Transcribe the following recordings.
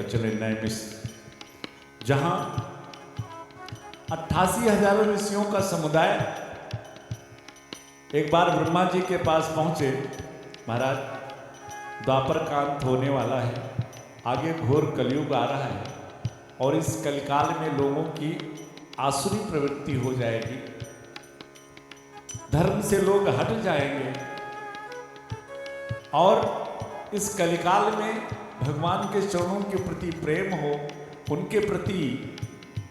चले नैमिष, जहां 88,000 ऋषियों का समुदाय एक बार ब्रह्मा जी के पास पहुंचे। महाराज, द्वापर का अंत होने वाला है, आगे घोर कलयुग आ रहा है और इस कलिकाल में लोगों की आसुरी प्रवृत्ति हो जाएगी, धर्म से लोग हट जाएंगे और इस कलिकाल में भगवान के चरणों के प्रति प्रेम हो, उनके प्रति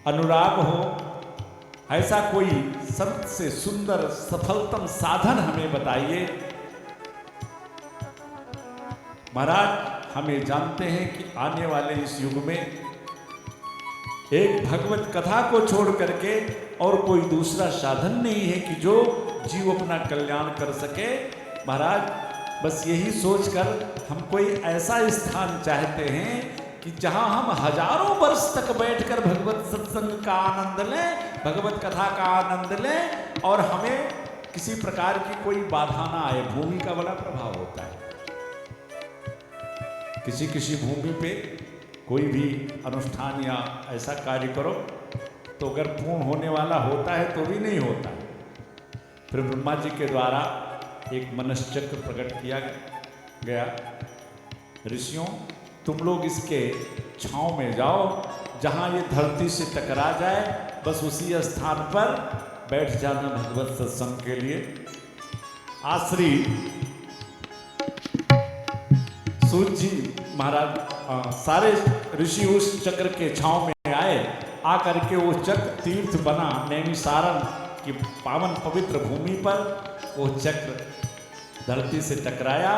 अनुराग हो, ऐसा कोई सबसे सुंदर सफलतम साधन हमें बताइए। महाराज, हमें जानते हैं कि आने वाले इस युग में एक भगवत कथा को छोड़ करके और कोई दूसरा साधन नहीं है कि जो जीव अपना कल्याण कर सके। महाराज, बस यही सोचकर हम कोई ऐसा स्थान चाहते हैं कि जहां हम हजारों वर्ष तक बैठकर भगवत सत्संग का आनंद लें, भगवत कथा का आनंद लें और हमें किसी प्रकार की कोई बाधा ना आए। भूमि का बड़ा प्रभाव होता है। किसी किसी भूमि पे कोई भी अनुष्ठान या ऐसा कार्य करो तो अगर पूर्ण होने वाला होता है तो भी नहीं होता। फिर ब्रह्मा जी के द्वारा एक मनश्चक्र प्रकट किया गया, ऋषियों तुम लोग इसके छांव में जाओ, जहां ये धरती से टकरा जाए बस उसी स्थान पर बैठ जाना भगवत सत्संग के लिए। आश्री सूत जी महाराज सारे ऋषि उस चक्र के छांव में आए, आकर के वो चक्र तीर्थ बना नैमिषारण्य की पावन पवित्र भूमि पर। वो चक्र धरती से टकराया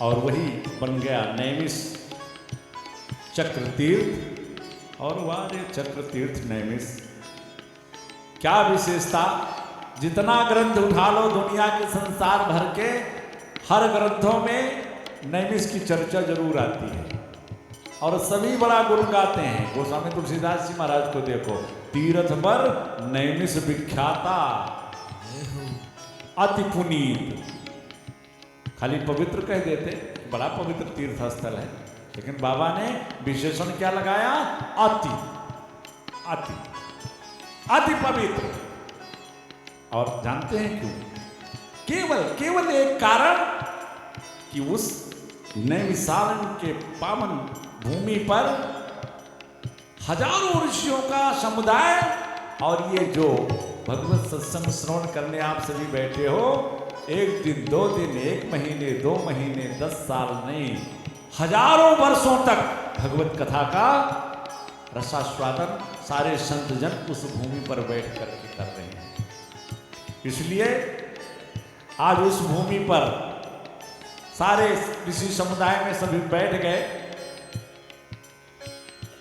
और वही बन गया नैमिष चक्र तीर्थ। और वारे चक्र तीर्थ नैमिष, क्या विशेषता! जितना ग्रंथ उठा लो दुनिया के संसार भर के, हर ग्रंथों में नैमिष की चर्चा जरूर आती है और सभी बड़ा गुण गाते हैं। गोस्वामी तुलसीदास जी महाराज को देखो, तीर्थ पर नैमिष विख्याता अति पुनीत। खाली पवित्र कह देते, बड़ा पवित्र तीर्थ स्थल है, लेकिन बाबा ने विशेषण क्या लगाया? अति अति अति पवित्र। और जानते हैं क्यों? केवल एक कारण कि उस नैमिषारण्य के पावन भूमि पर हजारों ऋषियों का समुदाय और ये जो भगवत सत्संग श्रवण करने आप सभी बैठे हो, एक दिन, 2 दिन, 1 महीने, 2 महीने, 10 साल नहीं, हजारों वर्षों तक भगवत कथा का रसास्वादन सारे संत जन उस भूमि पर बैठ करके कर रहे हैं। इसलिए आज उस भूमि पर सारे ऋषि समुदाय में सभी बैठ गए,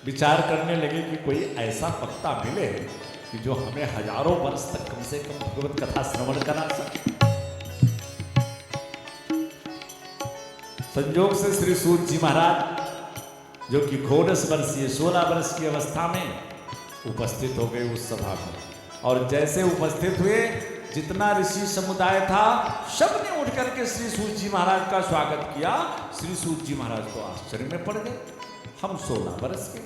विचार करने लगे कि कोई ऐसा वक्ता मिले कि जो हमें हजारों वर्ष तक कम से कम भगवत कथा श्रवण करा सके। संयोग से श्री सूत जी महाराज जो कि 16 वर्ष की अवस्था में उपस्थित हो गए उस सभा में, और जैसे उपस्थित हुए जितना ऋषि समुदाय था सबने उठ करके श्री सूत जी महाराज का स्वागत किया। श्री सूत जी महाराज तो आश्चर्य में पड़ गए, हम 16 वर्ष के,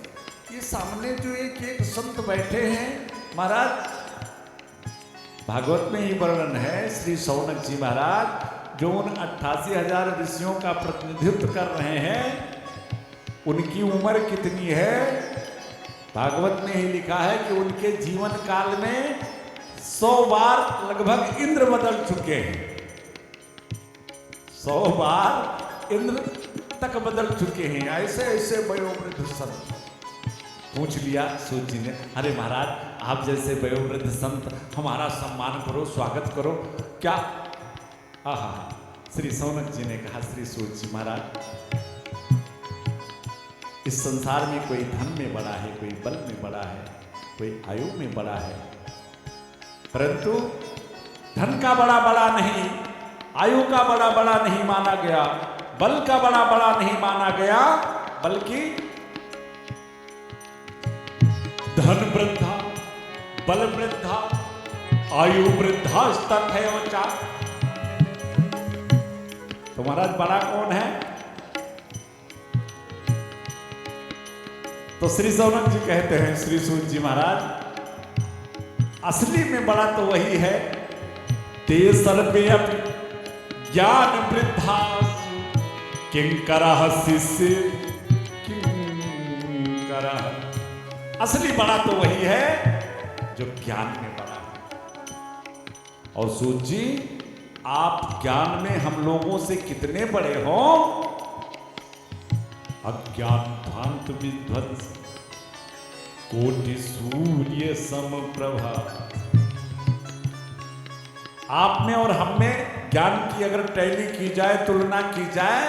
ये सामने जो एक संत बैठे हैं। महाराज, भागवत में ही वर्णन है, श्री शौनक जी महाराज जो उन 88,000 ऋषियों का प्रतिनिधित्व कर रहे हैं, उनकी उम्र कितनी है? भागवत में ही लिखा है कि उनके जीवन काल में 100 बार लगभग इंद्र बदल चुके हैं। 100 बार इंद्र तक बदल चुके हैं। ऐसे ऐसे वयोवृद्ध संत। पूछ लिया सूत जी ने, अरे महाराज, आप जैसे वयोवृद्ध संत हमारा सम्मान करो, स्वागत करो। क्या? आहा, श्री शौनक जी ने कहा, श्री सूत जी महाराज, इस संसार में कोई धन में बड़ा है, कोई बल में बड़ा है, कोई आयु में बड़ा है, परंतु धन का बड़ा बड़ा नहीं, आयु का बड़ा बड़ा नहीं माना गया, बल का बड़ा बड़ा नहीं माना गया, बल्कि धन वृद्धा, बल वृद्धा, आयु वृद्धा तथैवच। तो महाराज बड़ा कौन है? तो श्री सौनक जी कहते हैं श्री सूत जी महाराज, असली में बड़ा तो वही है, ते सर्वे अपि ज्ञान वृद्धा किंकरः शिष्य किंकरः। असली बड़ा तो वही है जो ज्ञान में बड़ा है। और सूत जी, आप ज्ञान में हम लोगों से कितने बड़े हो? अज्ञान भ्रांत विध्वंस कोटि सूर्य समप्रभा। आप में और हम में ज्ञान की अगर टैली की जाए, तुलना की जाए,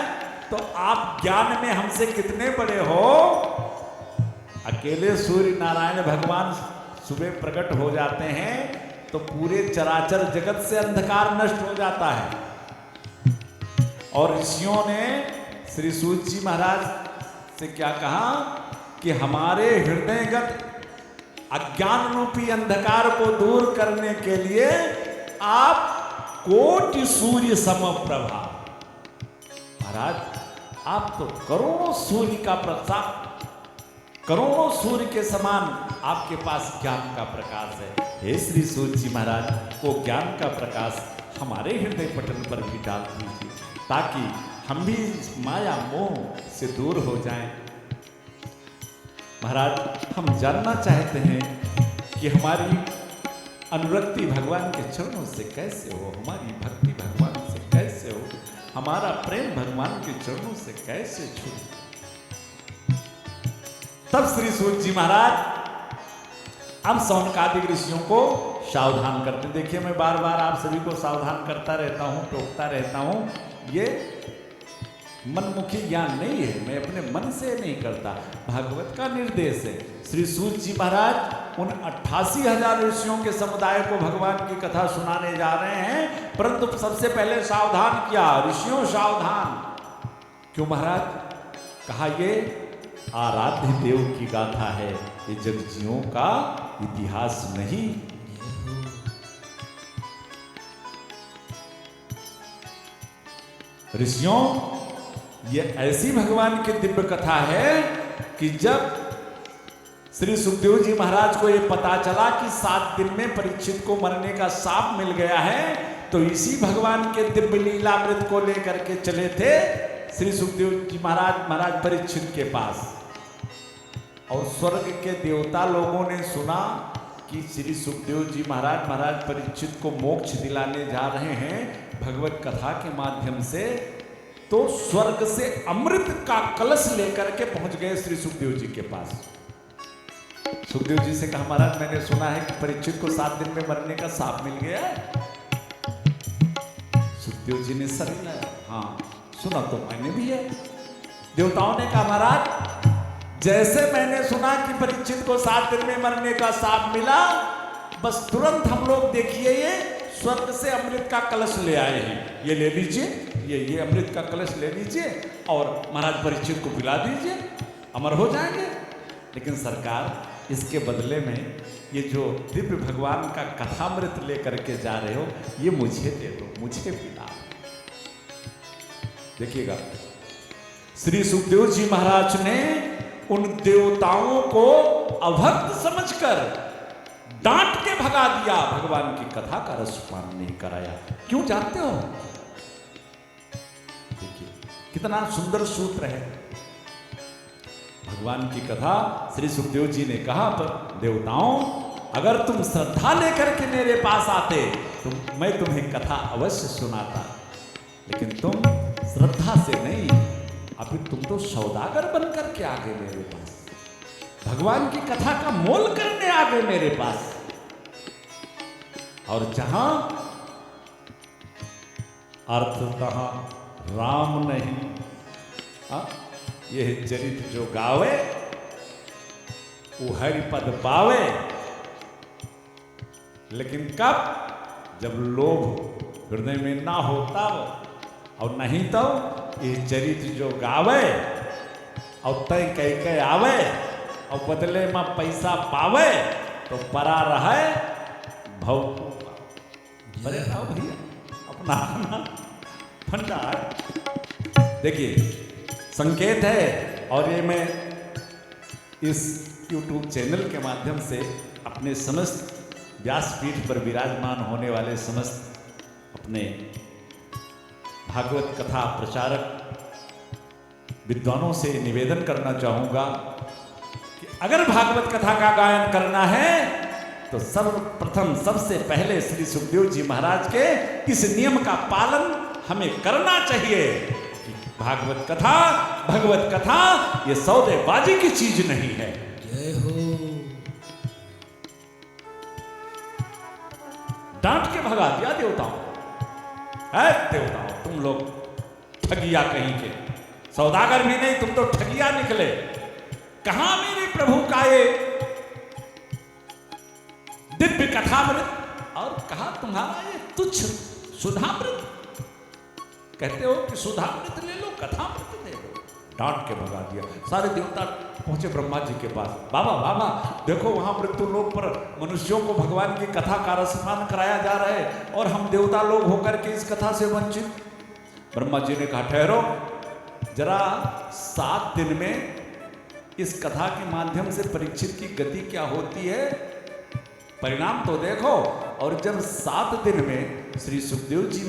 तो आप ज्ञान में हमसे कितने बड़े हो? अकेले सूर्य नारायण भगवान सुबह प्रकट हो जाते हैं तो पूरे चराचर जगत से अंधकार नष्ट हो जाता है। और ऋषियों ने श्री सूत जी महाराज से क्या कहा कि हमारे हृदयगत अज्ञान रूपी अंधकार को दूर करने के लिए आप कोटि सूर्य समप्रभा। महाराज, आप तो करोड़ों सूर्य का प्रकाश, करोड़ों सूर्य के समान आपके पास ज्ञान का प्रकाश है। हे श्री सूत जी महाराज, वो ज्ञान का प्रकाश हमारे हृदय पटल पर भी डाल दीजिए, ताकि हम भी इस माया मोह से दूर हो जाएं। महाराज, हम जानना चाहते हैं कि हमारी अनुरक्ति भगवान के चरणों से कैसे हो, हमारी भक्ति भगवान से कैसे हो, हमारा प्रेम भगवान के चरणों से कैसे छूटे। तब श्री सूत जी महाराज अब सौनकादिक ऋषियों को सावधान करते। देखिए, मैं बार बार आप सभी को सावधान करता रहता हूं, टोकता रहता हूं। ये मनमुखी ज्ञान नहीं है, मैं अपने मन से नहीं करता, भागवत का निर्देश है। श्री सूत जी महाराज उन 88,000 ऋषियों के समुदाय को भगवान की कथा सुनाने जा रहे हैं, परंतु सबसे पहले सावधान किया, ऋषियों सावधान। क्यों महाराज? कहा ये आराध्य देव की गाथा है, ये जगजियों का इतिहास नहीं। ऋषियों, ये ऐसी भगवान की दिव्य कथा है कि जब श्री सुखदेव जी महाराज को ये पता चला कि 7 दिन में परीक्षित को मरने का शाप मिल गया है, तो इसी भगवान के दिव्य लीलामृत को लेकर के चले थे श्री सुखदेव जी महाराज परीक्षित के पास। और स्वर्ग के देवता लोगों ने सुना कि श्री सुखदेव जी महाराज परीक्षित को मोक्ष दिलाने जा रहे हैं भगवत कथा के माध्यम से, तो स्वर्ग से अमृत का कलश लेकर के पहुंच गए श्री सुखदेव जी के पास। सुखदेव जी से कहा, महाराज मैंने सुना है कि परीक्षित को 7 दिन में मरने का शाप मिल गया है। सुखदेव जी ने सर हिलाया, हाँ सुना तो मैंने भी है। देवताओं ने कहा, महाराज जैसे मैंने सुना कि परीक्षित को 7 दिन में मरने का शाप मिला, बस तुरंत हम लोग देखिए ये स्वर्ग से अमृत का कलश ले आए हैं, ये ले लीजिए, ये अमृत का कलश ले लीजिए और महाराज परीक्षित को पिला दीजिए, अमर हो जाएंगे। लेकिन सरकार, इसके बदले में ये जो दिव्य भगवान का कथामृत लेकर के जा रहे हो, ये मुझे दे दो, मुझे पिला। देखिएगा, श्री सुखदेव जी महाराज ने उन देवताओं को अभक्त समझकर डांट के भगा दिया, भगवान की कथा का रसपान नहीं कराया। क्यों जानते हो? देखिए कितना सुंदर सूत्र है। भगवान की कथा श्री सुखदेव जी ने कहा, पर देवताओं अगर तुम श्रद्धा लेकर के मेरे पास आते तो मैं तुम्हें कथा अवश्य सुनाता, लेकिन तुम श्रद्धा से नहीं, अभी तुम तो सौदागर बनकर के आ गए मेरे पास, भगवान की कथा का मोल करने आ गए मेरे पास। और जहां अर्थतः राम नहीं, यह चरित्र जो गावे वो हरिपद पावे। लेकिन कब? जब लोभ हृदय में ना हो तब, और नहीं तो ये चरित्र जो गावे और तय कह आवे और बदले में पैसा पावे तो परा रहे भव। अरे आओ भैया, अपना फंडा है। देखिए संकेत है, और ये मैं इस YouTube चैनल के माध्यम से अपने समस्त व्यासपीठ पर विराजमान होने वाले समस्त अपने भागवत कथा प्रचारक विद्वानों से निवेदन करना चाहूँगा कि अगर भागवत कथा का गायन करना है तो सर्वप्रथम सबसे पहले श्री सुखदेव जी महाराज के इस नियम का पालन हमें करना चाहिए कि भागवत कथा भगवत कथा ये सौदेबाजी की चीज नहीं है। जय हो। डांट के भगा दिया देवताओं, है देवताओं तुम लोग ठगिया कहीं के, सौदागर भी नहीं तुम तो ठगिया निकले। कहां मेरे प्रभु का ये दिव्य कथामृत और कहा तुम्हारा ये तुच्छ सुधामृत। कहते हो कि सुधामृत ले लो कथामृत ले लो। डांट के भगा दिया। सारे देवता पहुंचे ब्रह्मा जी के पास। बाबा बाबा देखो वहां मृत्यु लोक पर मनुष्यों को भगवान की कथा का रसपान कराया जा रहा है और हम देवता लोग होकर के इस कथा से वंचित। ब्रह्मा जी ने कहा ठहरो जरा 7 दिन में इस कथा के माध्यम से परीक्षित की गति क्या होती है परिणाम तो देखो। और जब 7 दिन में श्री सुखदेव जी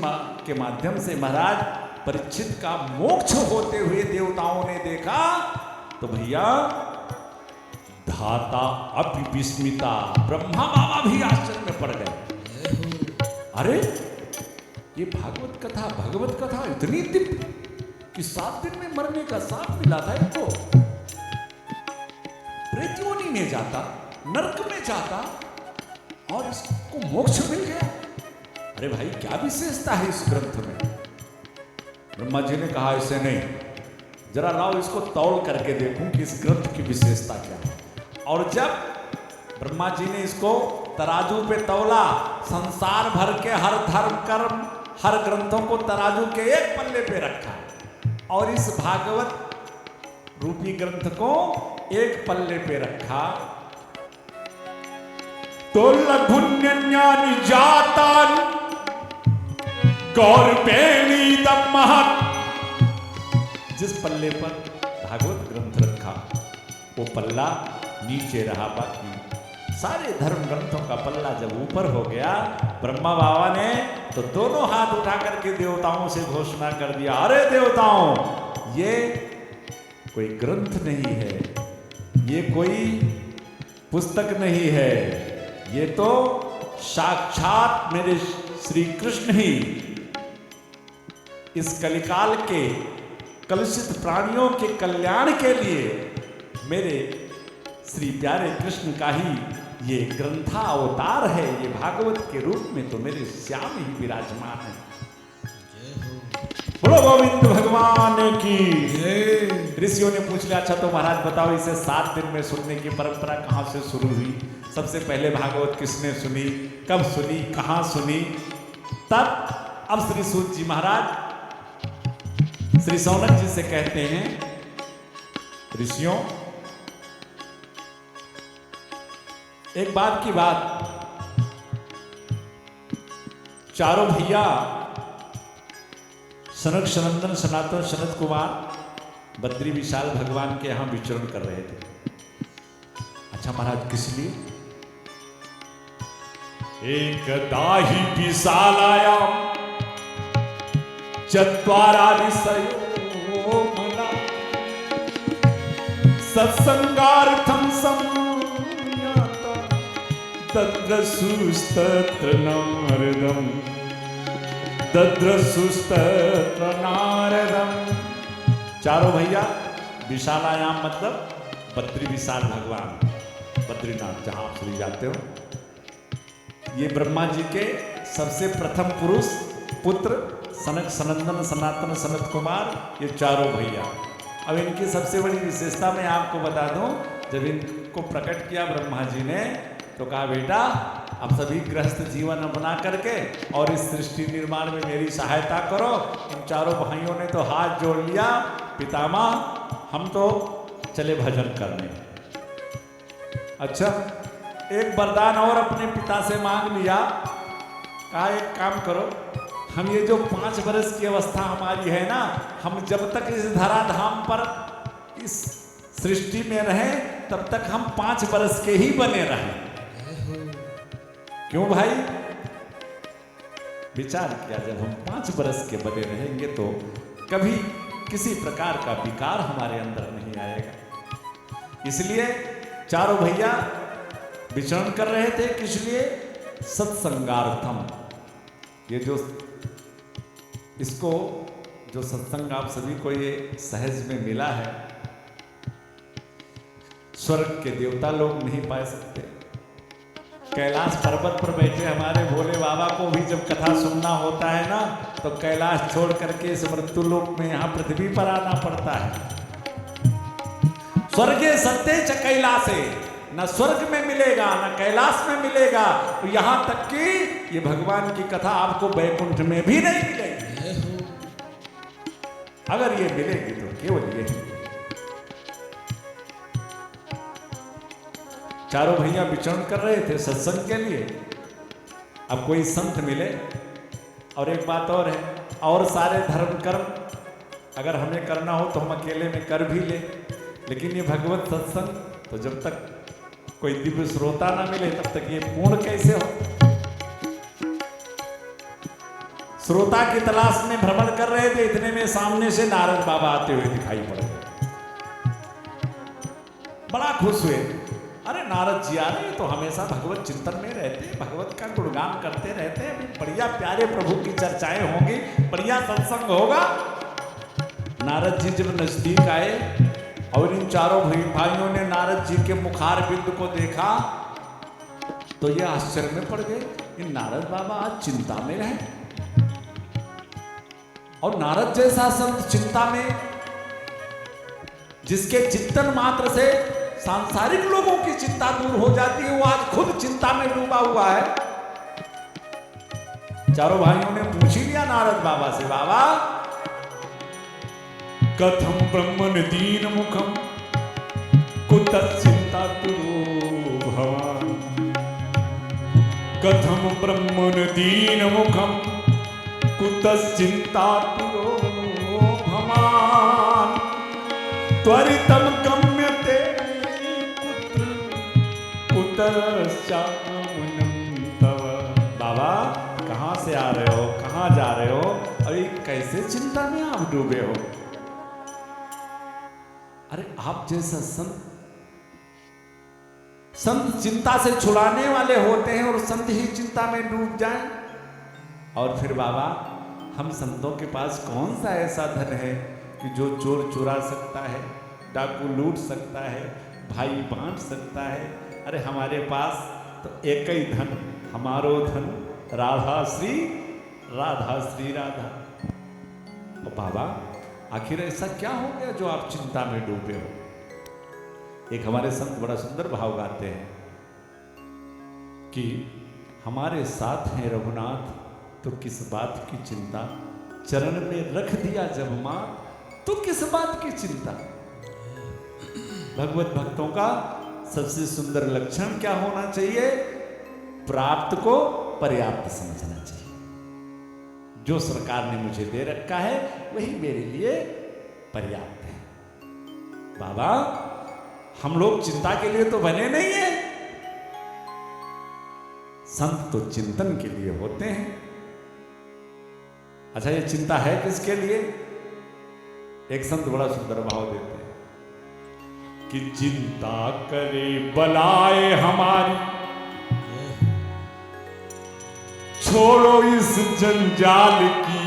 के माध्यम से महाराज परीक्षित का मोक्ष होते हुए देवताओं ने देखा तो भैया धाता अपि विस्मिता, ब्रह्मा बाबा भी आश्चर्य में पड़ गए। अरे ये भागवत कथा भगवत कथा इतनी दिव्य कि 7 दिन में मरने का साथ मिला था इनको। प्रेतयोनि में जाता, नरक में जाता और इसको मोक्ष मिल गया। अरे भाई क्या विशेषता है इस ग्रंथ में। ब्रह्मा जी ने कहा ऐसे नहीं, जरा लाओ इसको तौल करके देखूं कि इस ग्रंथ की विशेषता क्या है। और जब ब्रह्मा जी ने इसको तराजू पे तौला, संसार भर के हर धर्म कर्म हर ग्रंथों को तराजू के एक पल्ले पे रखा और इस भागवत रूपी ग्रंथ को एक पल्ले पे रखा तो लघुन्यन्यानि जातानि गौरवेणीदं महत्। जिस पल्ले पर भागवत ग्रंथ रखा वो पल्ला नीचे रहा, बाकी सारे धर्म ग्रंथों का पल्ला जब ऊपर हो गया ब्रह्मा बाबा ने तो दोनों हाथ उठा करके देवताओं से घोषणा कर दिया, अरे देवताओं ये कोई ग्रंथ नहीं है, ये कोई पुस्तक नहीं है, ये तो साक्षात मेरे श्री कृष्ण ही इस कलिकाल के कलुषित प्राणियों के कल्याण के लिए मेरे श्री प्यारे कृष्ण का ही ये ग्रंथा अवतार है। ये भागवत के रूप में तो मेरे श्याम ही विराजमान है। बोलो गोविंद भगवान की। ऋषियों ने पूछ लिया अच्छा तो महाराज बताओ इसे 7 दिन में सुनने की परंपरा कहां से शुरू हुई, सबसे पहले भागवत किसने सुनी, कब सुनी, कहां सुनी। तब अब श्री सूत जी महाराज श्री सौनक जी से कहते हैं ऋषियों एक बात की बात, चारों भैया सनक सनंदन सनातन सनत कुमार बद्री विशाल भगवान के यहां विचरण कर रहे थे। अच्छा महाराज किस लिए? एकदा हि विशालायां चत्वारा ऋषयो मना सत्संगार्थं संयाता दद्रसुस्तत्र नारदम् दद्रसुस्तत्र नारदम्। चारों भैया विशालायाम मतलब बद्री विशाल भगवान बद्रीनाथ जहां आप चले जाते हो, ये ब्रह्मा जी के सबसे प्रथम पुरुष पुत्र सनक सनंदन सनातन सनत कुमार, ये चारों भैया। अब इनकी सबसे बड़ी विशेषता मैं आपको बता दूं, जब इनको प्रकट किया ब्रह्मा जी ने तो कहा बेटा अब सभी गृहस्थ जीवन अपना करके और इस सृष्टि निर्माण में मेरी सहायता करो। इन चारों भाइयों ने तो हाथ जोड़ लिया, पितामह हम तो चले भजन करने। अच्छा एक वरदान और अपने पिता से मांग लिया, कहा एक काम करो हम ये जो 5 वर्ष की अवस्था हमारी है ना, हम जब तक इस धराधाम पर इस सृष्टि में रहें तब तक हम 5 बरस के ही बने रहें। क्यों भाई? विचार किया, जब हम 5 बरस के बने रहेंगे तो कभी किसी प्रकार का विकार हमारे अंदर नहीं आएगा। इसलिए चारों भैया विचरण कर रहे थे, किस लिए? सत्संगार्थम। ये जो इसको जो सत्संग आप सभी को ये सहज में मिला है, स्वर्ग के देवता लोग नहीं पा सकते। कैलाश पर्वत पर बैठे हमारे भोले बाबा को भी जब कथा सुनना होता है ना, तो कैलाश छोड़ करके इस मृत्यु लोक में यहाँ पृथ्वी पर आना पड़ता है। स्वर्गे सत्य च कैलाशे, न स्वर्ग में मिलेगा न कैलाश में मिलेगा। तो यहां तक कि ये भगवान की कथा आपको वैकुंठ में भी नहीं मिलेगी। अगर ये मिलेगी तो केवल यही। चारों भैया विचरण कर रहे थे सत्संग के लिए। अब कोई संत मिले, और एक बात और है, और सारे धर्म कर्म अगर हमें करना हो तो हम अकेले में कर भी ले, लेकिन ये भगवत सत्संग तो जब तक कोई दिव्य श्रोता ना मिले तब तक ये पूर्ण कैसे हो? श्रोता की तलाश में भ्रमण कर रहे थे, इतने में सामने से नारद बाबा आते हुए दिखाई पड़ गए। बड़ा खुश हुए, अरे नारद जी आ रहे तो हमेशा भगवत चिंतन में रहते, भगवत का गुणगान करते रहते, अभी बढ़िया प्यारे प्रभु की चर्चाएं होंगी, बढ़िया सत्संग होगा। नारद जी जब नजदीक आए और इन चारों भाइयों ने नारद जी के मुखार बिंद को देखा तो ये आश्चर्य में पड़ गए, इन नारद बाबा आज चिंता में रहे। और नारद जैसा संत चिंता में, जिसके चिंतन मात्र से सांसारिक लोगों की चिंता दूर हो जाती है, वो आज खुद चिंता में डूबा हुआ है। चारों भाइयों ने पूछ ही लिया नारद बाबा से, बाबा कथम ब्रह्मन दीन मुखम कुतः चिंता तुरो भवान। कथम ब्रह्मन दीन मुखम कुतः चिंता तुरो भवान। त्वरितम गम्यते बाबा कहां से आ रहे हो, कहां जा रहे हो, अभी कैसे चिंता में आप डूबे हो? अरे आप जैसा संत चिंता से छुड़ाने वाले होते हैं और संत ही चिंता में डूब जाएं। और फिर बाबा हम संतों के पास कौन सा ऐसा धन है कि जो चोर चुरा सकता है, डाकू लूट सकता है, भाई बांट सकता है? अरे हमारे पास तो एक ही धन, हमारो धन राधा श्री राधा। और बाबा आखिर ऐसा क्या हो गया जो आप चिंता में डूबे हो? एक हमारे संत बड़ा सुंदर भाव गाते हैं कि हमारे साथ हैं रघुनाथ तो किस बात की चिंता, चरण में रख दिया जब मां तो किस बात की चिंता। भगवत भक्तों का सबसे सुंदर लक्षण क्या होना चाहिए? प्राप्त को पर्याप्त समझना चाहिए। जो सरकार ने मुझे दे रखा है वही मेरे लिए पर्याप्त है। बाबा हम लोग चिंता के लिए तो बने नहीं है, संत तो चिंतन के लिए होते हैं। अच्छा ये चिंता है किसके लिए? एक संत बड़ा सुंदर भाव देते हैं कि चिंता करे बलाए हमारी, छोड़ो इस जंजाल की।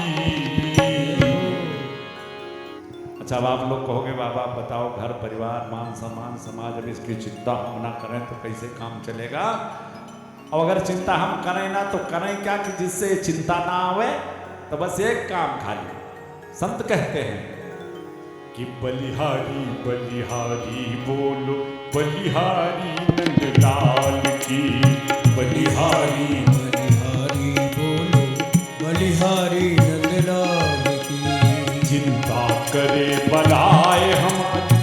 अच्छा अब आप लोग कहोगे बाबा बताओ घर परिवार मान सम्मान समाज, अब इसकी चिंता हम ना करें तो कैसे काम चलेगा? और अगर चिंता हम करें ना तो करें क्या कि जिससे चिंता ना आवे? तो बस एक काम खाली संत कहते हैं कि बलिहारी बलिहारी बोलो बलिहारी नंदलाल की। बलिहारी बलिहारी बोलो बलिहारी नंदलाल की। चिंता करे बलाए हमारी,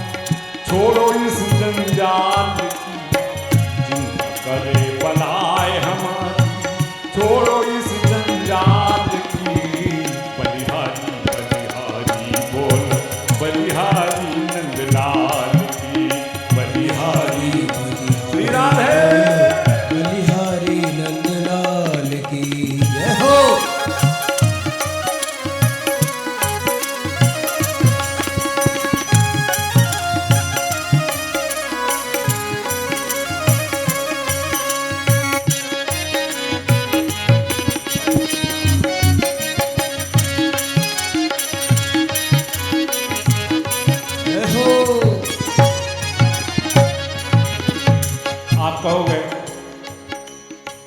छोड़ो इस जंजाल की। चिंता करे बलाए हमारी, छोड़ो इस जंजाल की। बलिहारी बलिहारी बोलो बलिहारी नंदलाल की। बलिहारी कहोगे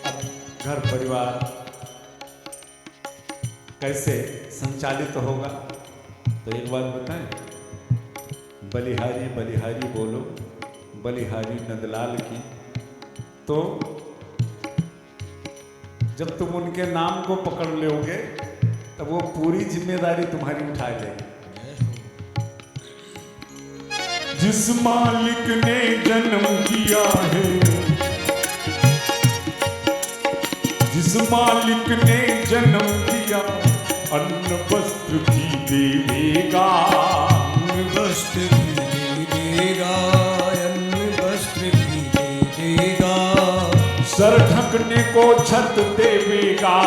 अब घर परिवार कैसे संचालित होगा, तो एक बात बताएं, बलिहारी बलिहारी बोलो बलिहारी नंदलाल की। तो जब तुम उनके नाम को पकड़ लोगे तब वो पूरी जिम्मेदारी तुम्हारी उठा लेगी। जिस मालिक ने जन्म दिया है, जिस मालिक ने जन्म दिया, अन्न वस्त्र भी देगा, अन्न वस्त्र भी देगा, अन्न वस्त्र भी देगा। सर ढकने को छत देगा,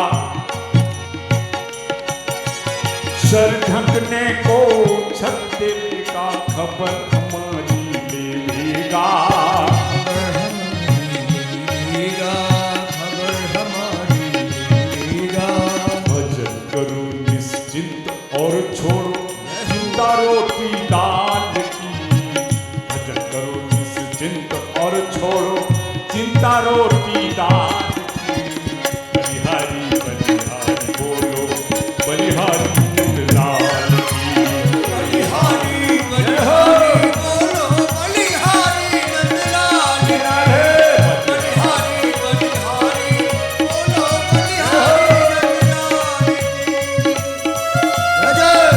सर ढकने को छत देगा, खबर हमारी लेगा, खबर हमारी लेगा, खबर हमारी लेगा। भजन करो निश्चिंत और छोड़ो चिंता रोटी दाल की, भजन करो निश्चिंत और छोड़ो चिंता रोटी दाल की। बलिहारी बलिहारी बोलो बलिहारी नंदलाल की। बलिहारी बलिहारी बोलो बलिहारी नंदलाल की। बलिहारी बलिहारी बोलो बलिहारी नंदलाल की। जय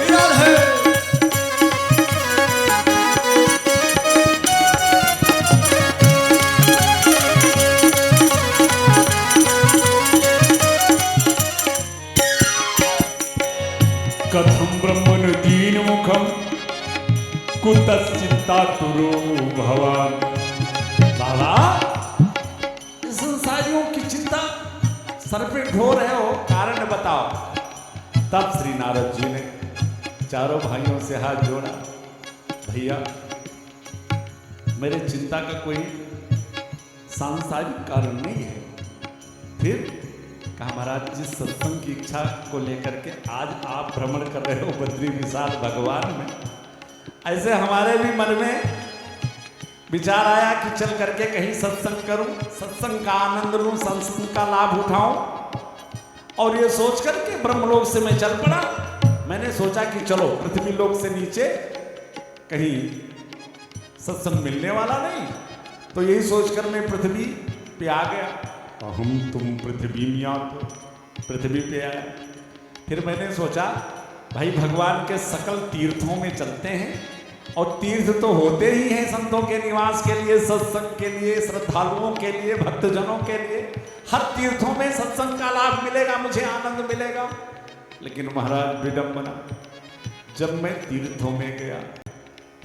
विराल है। कथम ब्रह्मण दीन मुखम कुतश्चित्ता तुरो भवान। बाबा इस संसारियों की चिंता सर पे ढो रहे हो, कारण बताओ। तब श्री नारद जी ने चारों भाइयों से हाथ जोड़ा, भैया मेरे चिंता का कोई सांसारिक कारण नहीं है। फिर कहा महाराज जिस सत्संग की इच्छा को लेकर के आज आप भ्रमण कर रहे हो बद्री विशाल भगवान में, ऐसे हमारे भी मन में विचार आया कि चल करके कहीं सत्संग करूं, सत्संग का आनंद लूं, सत्संग का लाभ उठाऊं। और ये सोच करके ब्रह्मलोक से मैं चल पड़ा। मैंने सोचा कि चलो पृथ्वी लोक से नीचे कहीं सत्संग मिलने वाला नहीं, तो यही सोचकर मैं पृथ्वी पे आ गया। हम तुम पृथ्वी में आते, पृथ्वी पे आया। फिर मैंने सोचा भाई भगवान के सकल तीर्थों में चलते हैं, और तीर्थ तो होते ही हैं संतों के निवास के लिए, सत्संग के लिए, श्रद्धालुओं के लिए, भक्तजनों के लिए। हर तीर्थों में सत्संग का लाभ मिलेगा, मुझे आनंद मिलेगा। लेकिन महाराज विडंबना, जब मैं तीर्थों में गया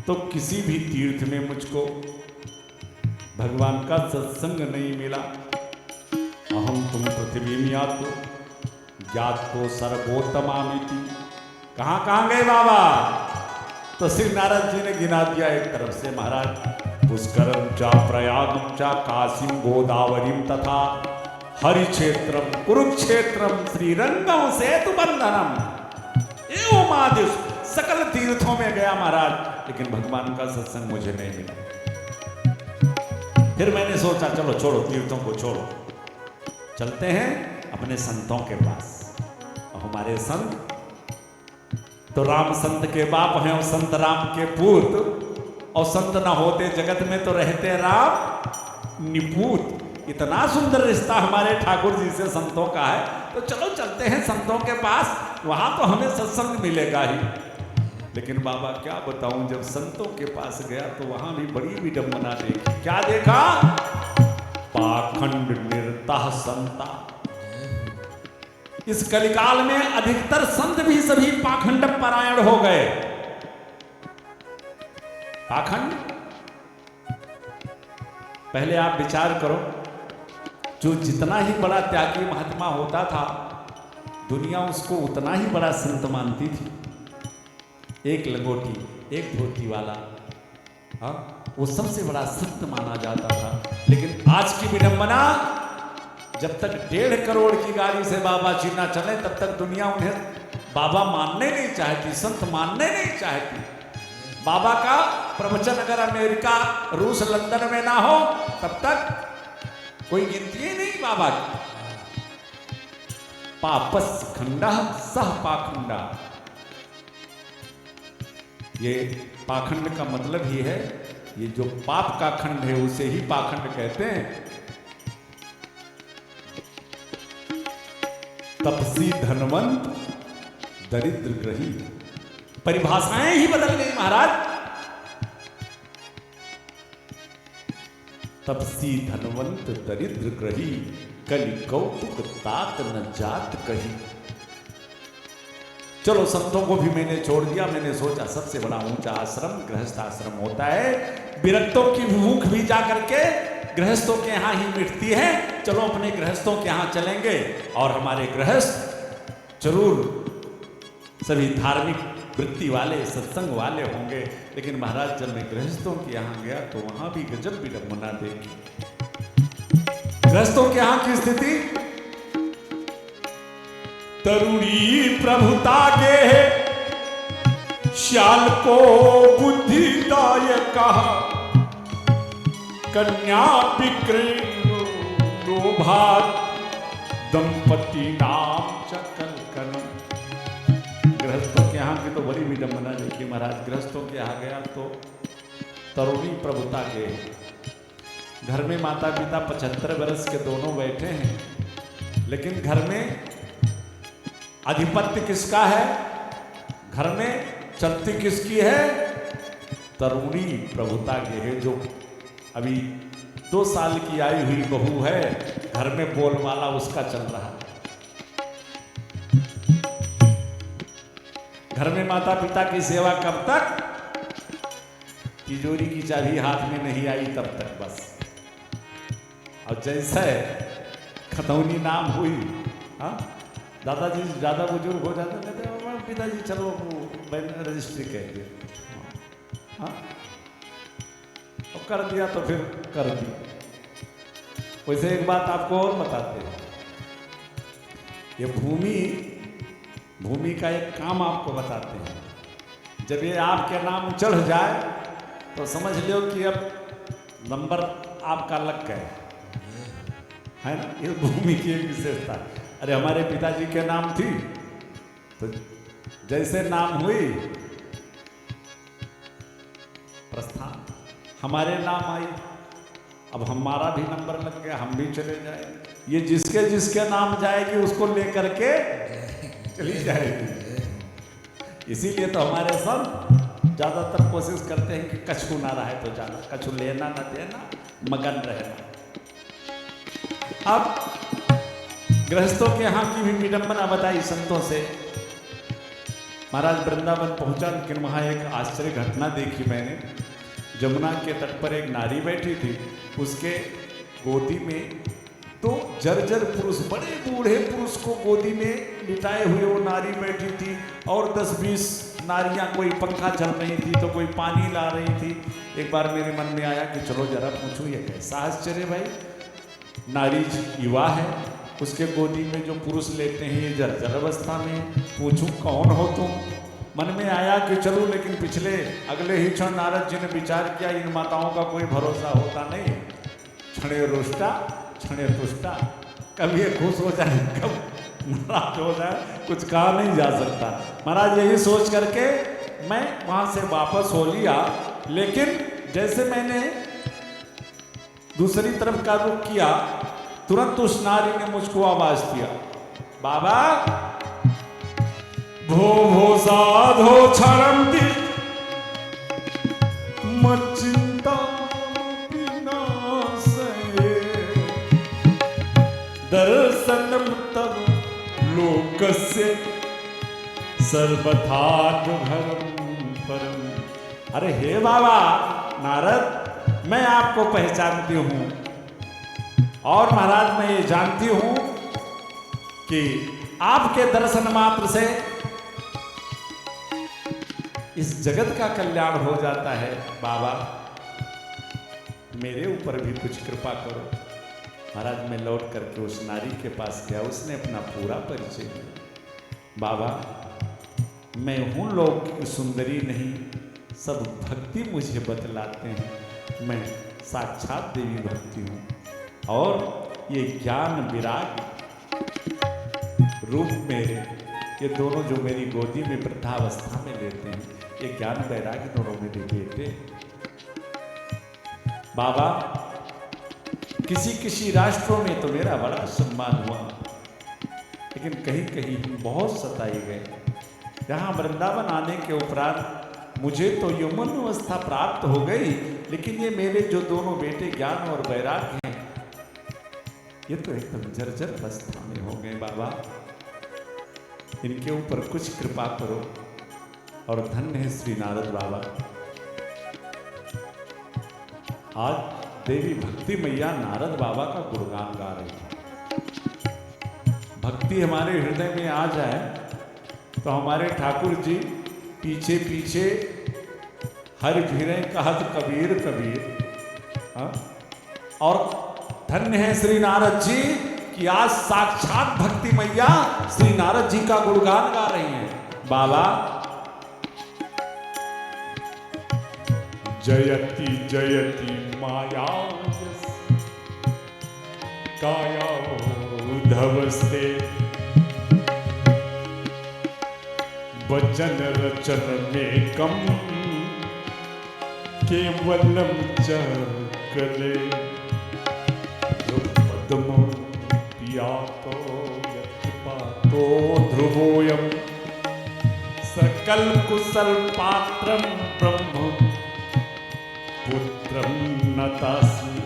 तो किसी भी तीर्थ में मुझको भगवान का सत्संग नहीं मिला। अहम तुम पृथ्वी में आतो ज्ञात तो सर्वोत्तमामिति। कहाँ कहाँ गए बाबा? तो श्री नारद जी ने गिना दिया एक तरफ से, महाराज पुष्करम चा प्रयागम चा काशीम गोदावरीम तथा हरिक्षेत्रम कुरुक्षेत्रम श्रीरंगम सेतु बंधनम एवं आदिश सकल तीर्थों में गया महाराज, लेकिन भगवान का सत्संग मुझे नहीं मिला। फिर मैंने सोचा चलो छोड़ो तीर्थों को, छोड़ो चलते हैं अपने संतों के पास। और हमारे संत तो राम संत के बाप हैं और संत राम के पूत, और संत ना होते जगत में तो रहते राम निपूत। इतना सुंदर रिश्ता हमारे ठाकुर जी से संतों का है, तो चलो चलते हैं संतों के पास, वहां तो हमें सत्संग मिलेगा ही। लेकिन बाबा क्या बताऊं, जब संतों के पास गया तो वहां भी बड़ी विडंबना देखी। क्या देखा? पाखंड निर्तः संता। इस कलिकाल में अधिकतर संत भी सभी पाखंड परायण हो गए। पाखंड, पहले आप विचार करो, जो जितना ही बड़ा त्यागी महात्मा होता था, दुनिया उसको उतना ही बड़ा संत मानती थी। एक लंगोटी एक धोती वाला, हाँ, वो सबसे बड़ा संत माना जाता था। लेकिन आज की विडंबना, जब तक 1.5 करोड़ की गाड़ी से बाबा जी ना चले तब तक दुनिया उन्हें बाबा मानने नहीं चाहती, संत मानने नहीं चाहती। बाबा का प्रवचन अगर अमेरिका, रूस, लंदन में ना हो तब तक कोई गिनती ही नहीं बाबा की। पापस खंडा सह पाखंडा, ये पाखंड का मतलब ही है, ये जो पाप का खंड है उसे ही पाखंड कहते हैं। तपसी धनवंत दरिद्र ग्रही, परिभाषाएं ही बदल गई महाराज। तपसी धनवंत दरिद्र ग्रही, कलि कौतुक तात न जात कही। चलो संतों को भी मैंने छोड़ दिया, मैंने सोचा सबसे बड़ा ऊंचा आश्रम गृहस्थ आश्रम होता है। विरक्तों की भूख भी जा करके गृहस्थों के यहाँ ही मिटती है। चलो अपने गृहस्थों के यहाँ चलेंगे और हमारे गृहस्थ जरूर सभी धार्मिक वृत्ति वाले, सत्संग वाले होंगे। लेकिन महाराज जब मैं गृहस्थों के यहाँ गया तो वहां भी गजब विडंबना देखी। गृहस्थों के यहाँ की स्थिति, तरुणी प्रभुता के श्याल को बुद्धिदायक, कन्या विक्रीर्ण लोभात, दंपति नाम चकल कनम। गृहस्थों के यहाँ की तो बड़ी विडंबना देखी महाराज। गृहस्थों के यहाँ गया तो तरुणी प्रभुता के घर में माता पिता 75 वर्ष के दोनों बैठे हैं, लेकिन घर में आधिपत्य किसका है, घर में चलती किसकी है, तरुणी प्रभुता के है। जो अभी 2 साल की आई हुई बहू है, घर में बोलबाला उसका चल रहा है। घर में माता पिता की सेवा कब तक, तिजोरी की चाबी हाथ में नहीं आई तब तक बस। और जैसे खतौनी नाम हुई, हाँ, दादाजी ज़्यादा बुजुर्ग हो जाते कहते पिताजी चलो रजिस्ट्री कह दिया, हाँ, और कर दिया तो फिर कर दी। वैसे एक बात आपको और बताते हैं, ये भूमि का एक काम आपको बताते हैं। जब ये आपके नाम चढ़ जाए तो समझ लो कि अब नंबर आपका लग गया है ना। ये भूमि की एक विशेषता। अरे हमारे पिताजी के नाम थी तो जैसे नाम हुई प्रस्थान, हमारे नाम आई, अब हमारा भी नंबर लग गया, हम भी चले जाए। ये जिसके जिसके नाम जाएगी उसको लेकर के चली जाएगी। इसीलिए तो हमारे सब ज्यादातर कोशिश करते हैं कि कछु ना रहे तो जाना, कछु लेना ना देना, मगन रहना। अब गृहस्थों के यहाँ की भी विडंबना बताई संतों से। महाराज वृंदावन पहुंचा, लेकिन वहाँ एक आश्चर्य घटना देखी मैंने। जमुना के तट पर एक नारी बैठी थी, उसके गोदी में 2 जर्जर पुरुष, बड़े बूढ़े पुरुष को गोदी में लिटाए हुए वो नारी बैठी थी। और 10-20 नारियां, कोई पंखा चल रही थी तो कोई पानी ला रही थी। एक बार मेरे मन में आया कि चलो जरा पूछूं ये कैसा आश्चर्य भाई, नारी युवा है, उसके गोदी में जो पुरुष लेते हैं ये जर्जर अवस्था में, पूछूं कौन हो तुम। मन में आया कि चलो, लेकिन अगले ही क्षण नारद जी ने विचार किया इन माताओं का कोई भरोसा होता नहीं, क्षणे रुष्टा क्षणे तुष्टा, कभी ये खुश हो जाए कब नाराज हो जाए, कुछ कहा नहीं जा सकता। महाराज यही सोच करके मैं वहां से वापस हो लिया। लेकिन जैसे मैंने दूसरी तरफ का रुख किया, तुरंत उस नारी ने मुझको आवाज दिया, बाबा भो भो साधो क्षरंति मच्चिंता विनाशये, दर्शनम तव लोकस्य सर्वथा दुर्भरम परम। अरे हे बाबा नारद, मैं आपको पहचानती हूं और महाराज मैं ये जानती हूं कि आपके दर्शन मात्र से इस जगत का कल्याण हो जाता है। बाबा मेरे ऊपर भी कुछ कृपा करो। महाराज मैं लौट करके उस नारी के पास गया, उसने अपना पूरा परिचय दिया। बाबा मैं हूँ लोक की सुंदरी नहीं, सब भक्ति मुझे बतलाते हैं, मैं साक्षात देवी भक्ति हूँ। और ये ज्ञान विराग रूप मेरे, ये दोनों जो मेरी गोदी में वृद्धावस्था में लेते हैं, ये ज्ञान वैराग्य दोनों मेरे बेटे। बाबा किसी किसी राष्ट्रों में तो मेरा बड़ा सम्मान हुआ, लेकिन कहीं कहीं हम बहुत सताए गए। यहाँ वृंदावन आने के उपरांत मुझे तो यौवन अवस्था प्राप्त हो गई, लेकिन ये मेरे जो दोनों बेटे ज्ञान और वैराग्य हैं, ये तो एकदम जर्जर अवस्था में हो गए। बाबा इनके ऊपर कुछ कृपा करो। और धन्य है श्री नारद बाबा। आज देवी भक्ति मैया नारद बाबा का गुणगान गा रही है। भक्ति हमारे हृदय में आ जाए तो हमारे ठाकुर जी पीछे पीछे हर फिरे कहत कबीर कबीर। हाँ? और धन्य है श्री नारद जी कि आज साक्षात भक्ति मैया श्री नारद जी का गुणगान गा रही हैं। बाबा जयति जयति माया काया उद्धवस्ते, वचन रचन में कम केवलम चकले, पद्म पियातो यत्पातो ध्रुवोयम, सकल कुशल पात्रम ब्रह्म पुत्रम नतास्मि।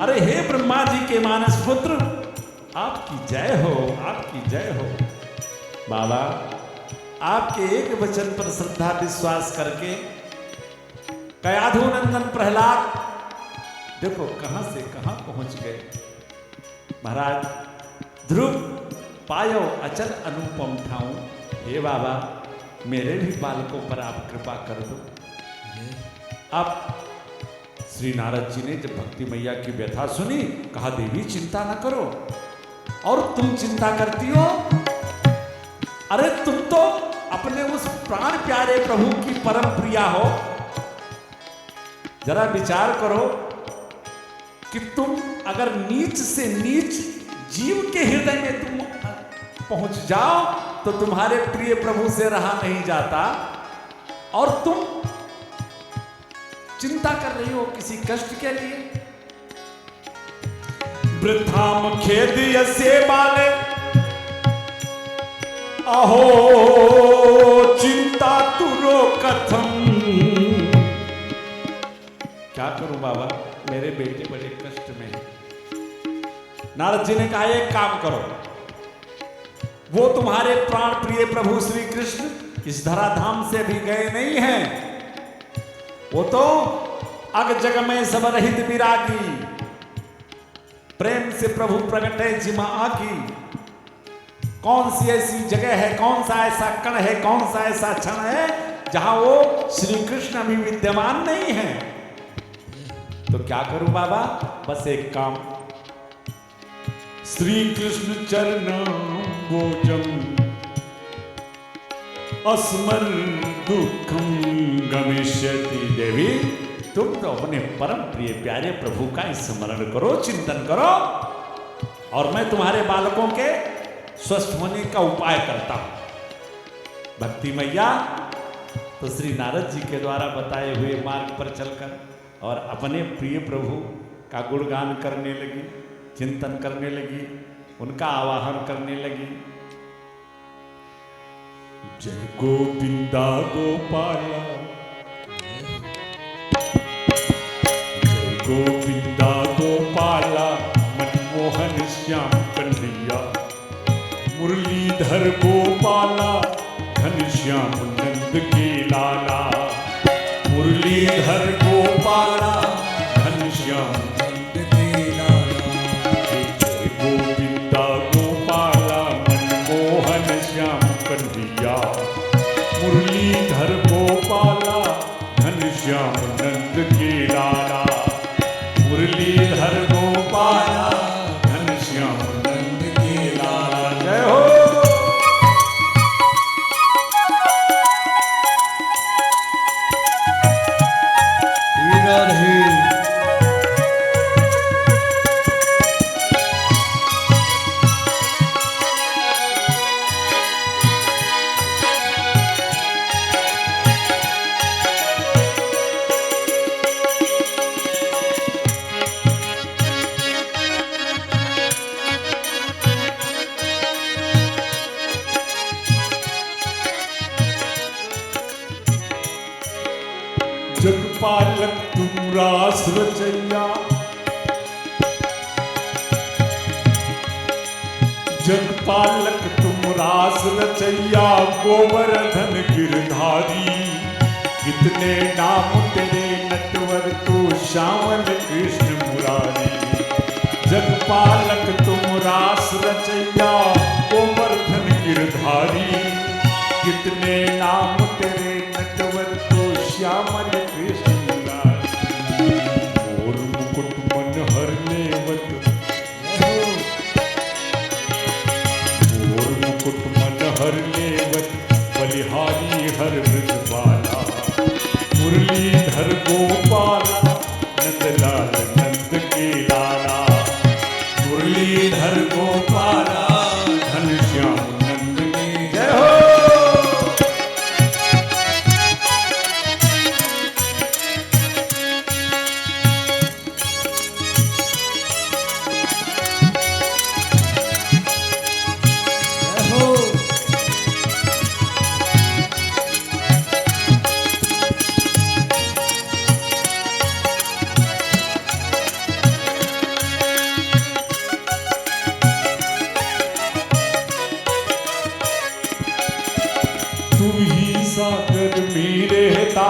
अरे हे ब्रह्मा जी के मानस पुत्र, आपकी जय हो, आपकी जय हो। बाबा आपके एक वचन पर श्रद्धा विश्वास करके कयाधु नंदन प्रहलाद देखो कहां से कहां पहुंच गए। महाराज ध्रुव पायो अचल अनुपम ठाऊं। हे बाबा मेरे भी बालकों पर आप कृपा कर दो। अब श्री नारद जी ने जब भक्ति मैया की व्यथा सुनी, कहा देवी चिंता न करो। और तुम चिंता करती हो? अरे तुम तो अपने उस प्राण प्यारे प्रभु की परम प्रिया हो। जरा विचार करो कि तुम अगर नीच से नीच जीव के हृदय में तुम पहुंच जाओ तो तुम्हारे प्रिय प्रभु से रहा नहीं जाता, और तुम चिंता कर रही हो किसी कष्ट के लिए। वृथाम खेद यसे बाले, अहो चिंता तुरो कथम। क्या करूं बाबा, मेरे बेटे बड़े कष्ट में हैं। नारद जी ने कहा एक काम करो, वो तुम्हारे प्राण प्रिय प्रभु श्री कृष्ण इस धराधाम से भी गए नहीं हैं। वो तो अग जग में सब रहित विरागी, प्रेम से प्रभु प्रकट है जिमा आकी। कौन सी ऐसी जगह है, कौन सा ऐसा कण है, कौन सा ऐसा क्षण है जहां वो श्री कृष्ण अभी विद्यमान नहीं है। तो क्या करूं बाबा, बस एक काम, श्री कृष्ण चरण भोजम अस्मर दुखम गमिष्यति। देवी तुम तो अपने परम प्रिय प्यारे प्रभु का स्मरण करो, चिंतन करो, और मैं तुम्हारे बालकों के स्वस्थ होने का उपाय करता हूं। भक्ति मैया तो श्री नारद जी के द्वारा बताए हुए मार्ग पर चलकर और अपने प्रिय प्रभु का गुणगान करने लगी, चिंतन करने लगी, उनका आवाहन करने लगी। जय गोविंदा गोपाला, जय गोविंदा गोपाला, मनमोहन श्याम कन्हैया, मुरलीधर गोपाला, घनश्याम नंद के लाला। मुरलीधर गोपाला, घनश्याम नंद के लाला। जय गोविंदा गोपाला, मनमोहन श्याम कन्हैया, मुरली मुरलीधर गोपाला घनश्याम नंद के लाला, मुरलीधर गोपाला घनश्याम नंद के लाला। जय हो। राधे जगपालक तुम रास रचैया, जगपालक तुम रास रचैया, गोवर्धन गिरधारी, कितने नाम तेरे नटवर तू श्यामल कृष्ण मुरारी। जगपालक तुम रास रचैया, गोवर्धन गिरधारी, कितने नाम तेरे नटवर तू श्यामल कृष्ण मुरारी। मोर मुकुट मन हर लेवत, मोर मुकुट मन हर लेवत, बलिहारी हर ब्रजबाला, मुरलीधर गोपाला नंदलाल नंद के लाला, मुरलीधर गोपाला घनश्याम नंद के। जय हो। तू ही सागर में रहता,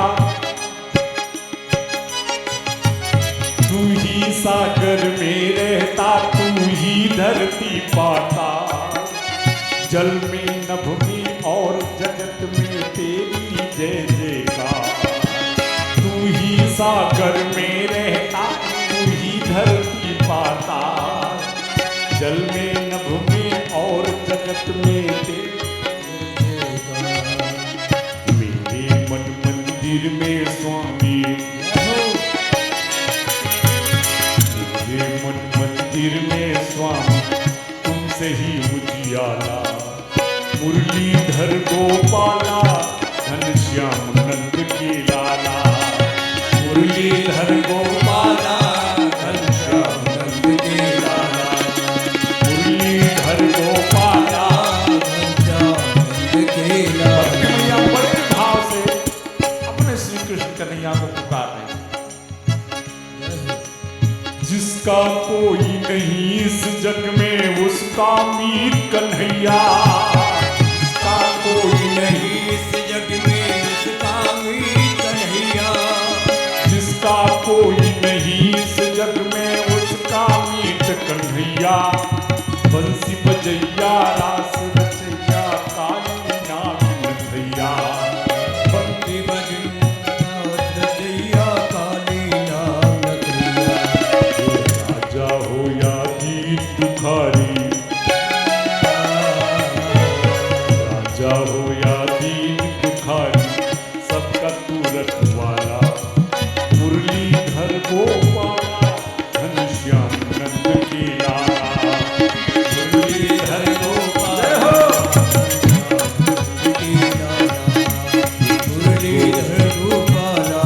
तू ही सागर में रहता, तू ही धरती पाता, जल में नभ में और जगत में तेरी जय जयकार। तू ही सागर में रहता, तू ही धरती पाता, जल में नभ में और जगत में तेरी। मंदिर में स्वामी, मेरे मन मंदिर में स्वामी, तुमसे ही उजियाला, मुरलीधर गोपाला घनश्याम नंद के लाला, मुरलीधर गोपाला घनश्याम नंद के लाला, मुरलीधर गोपाला घनश्याम नंद के लाला। बड़े भाव से श्री कृष्ण कन्हैया को पुकार रहे। जिसका कोई नहीं इस जग में उसका मीत कन्हैया, जिसका कोई नहीं इस जग में उसका मीत कन्हैया, जिसका कोई नहीं इस जग में उसका मीत कन्हैया। बंसी बजैया रास रचैया, काली नाग नथैया, बंसी बजैया रचैया, काली नाग नथैया। राजा हो या दीन दुखारी, राजा हो या दीन दुखारी, सबका तू रखवाला, मुरलीधर गोपाला घनश्याम नंद के लाला, मुरलीधर गोपाला मुरलीधर गोपाला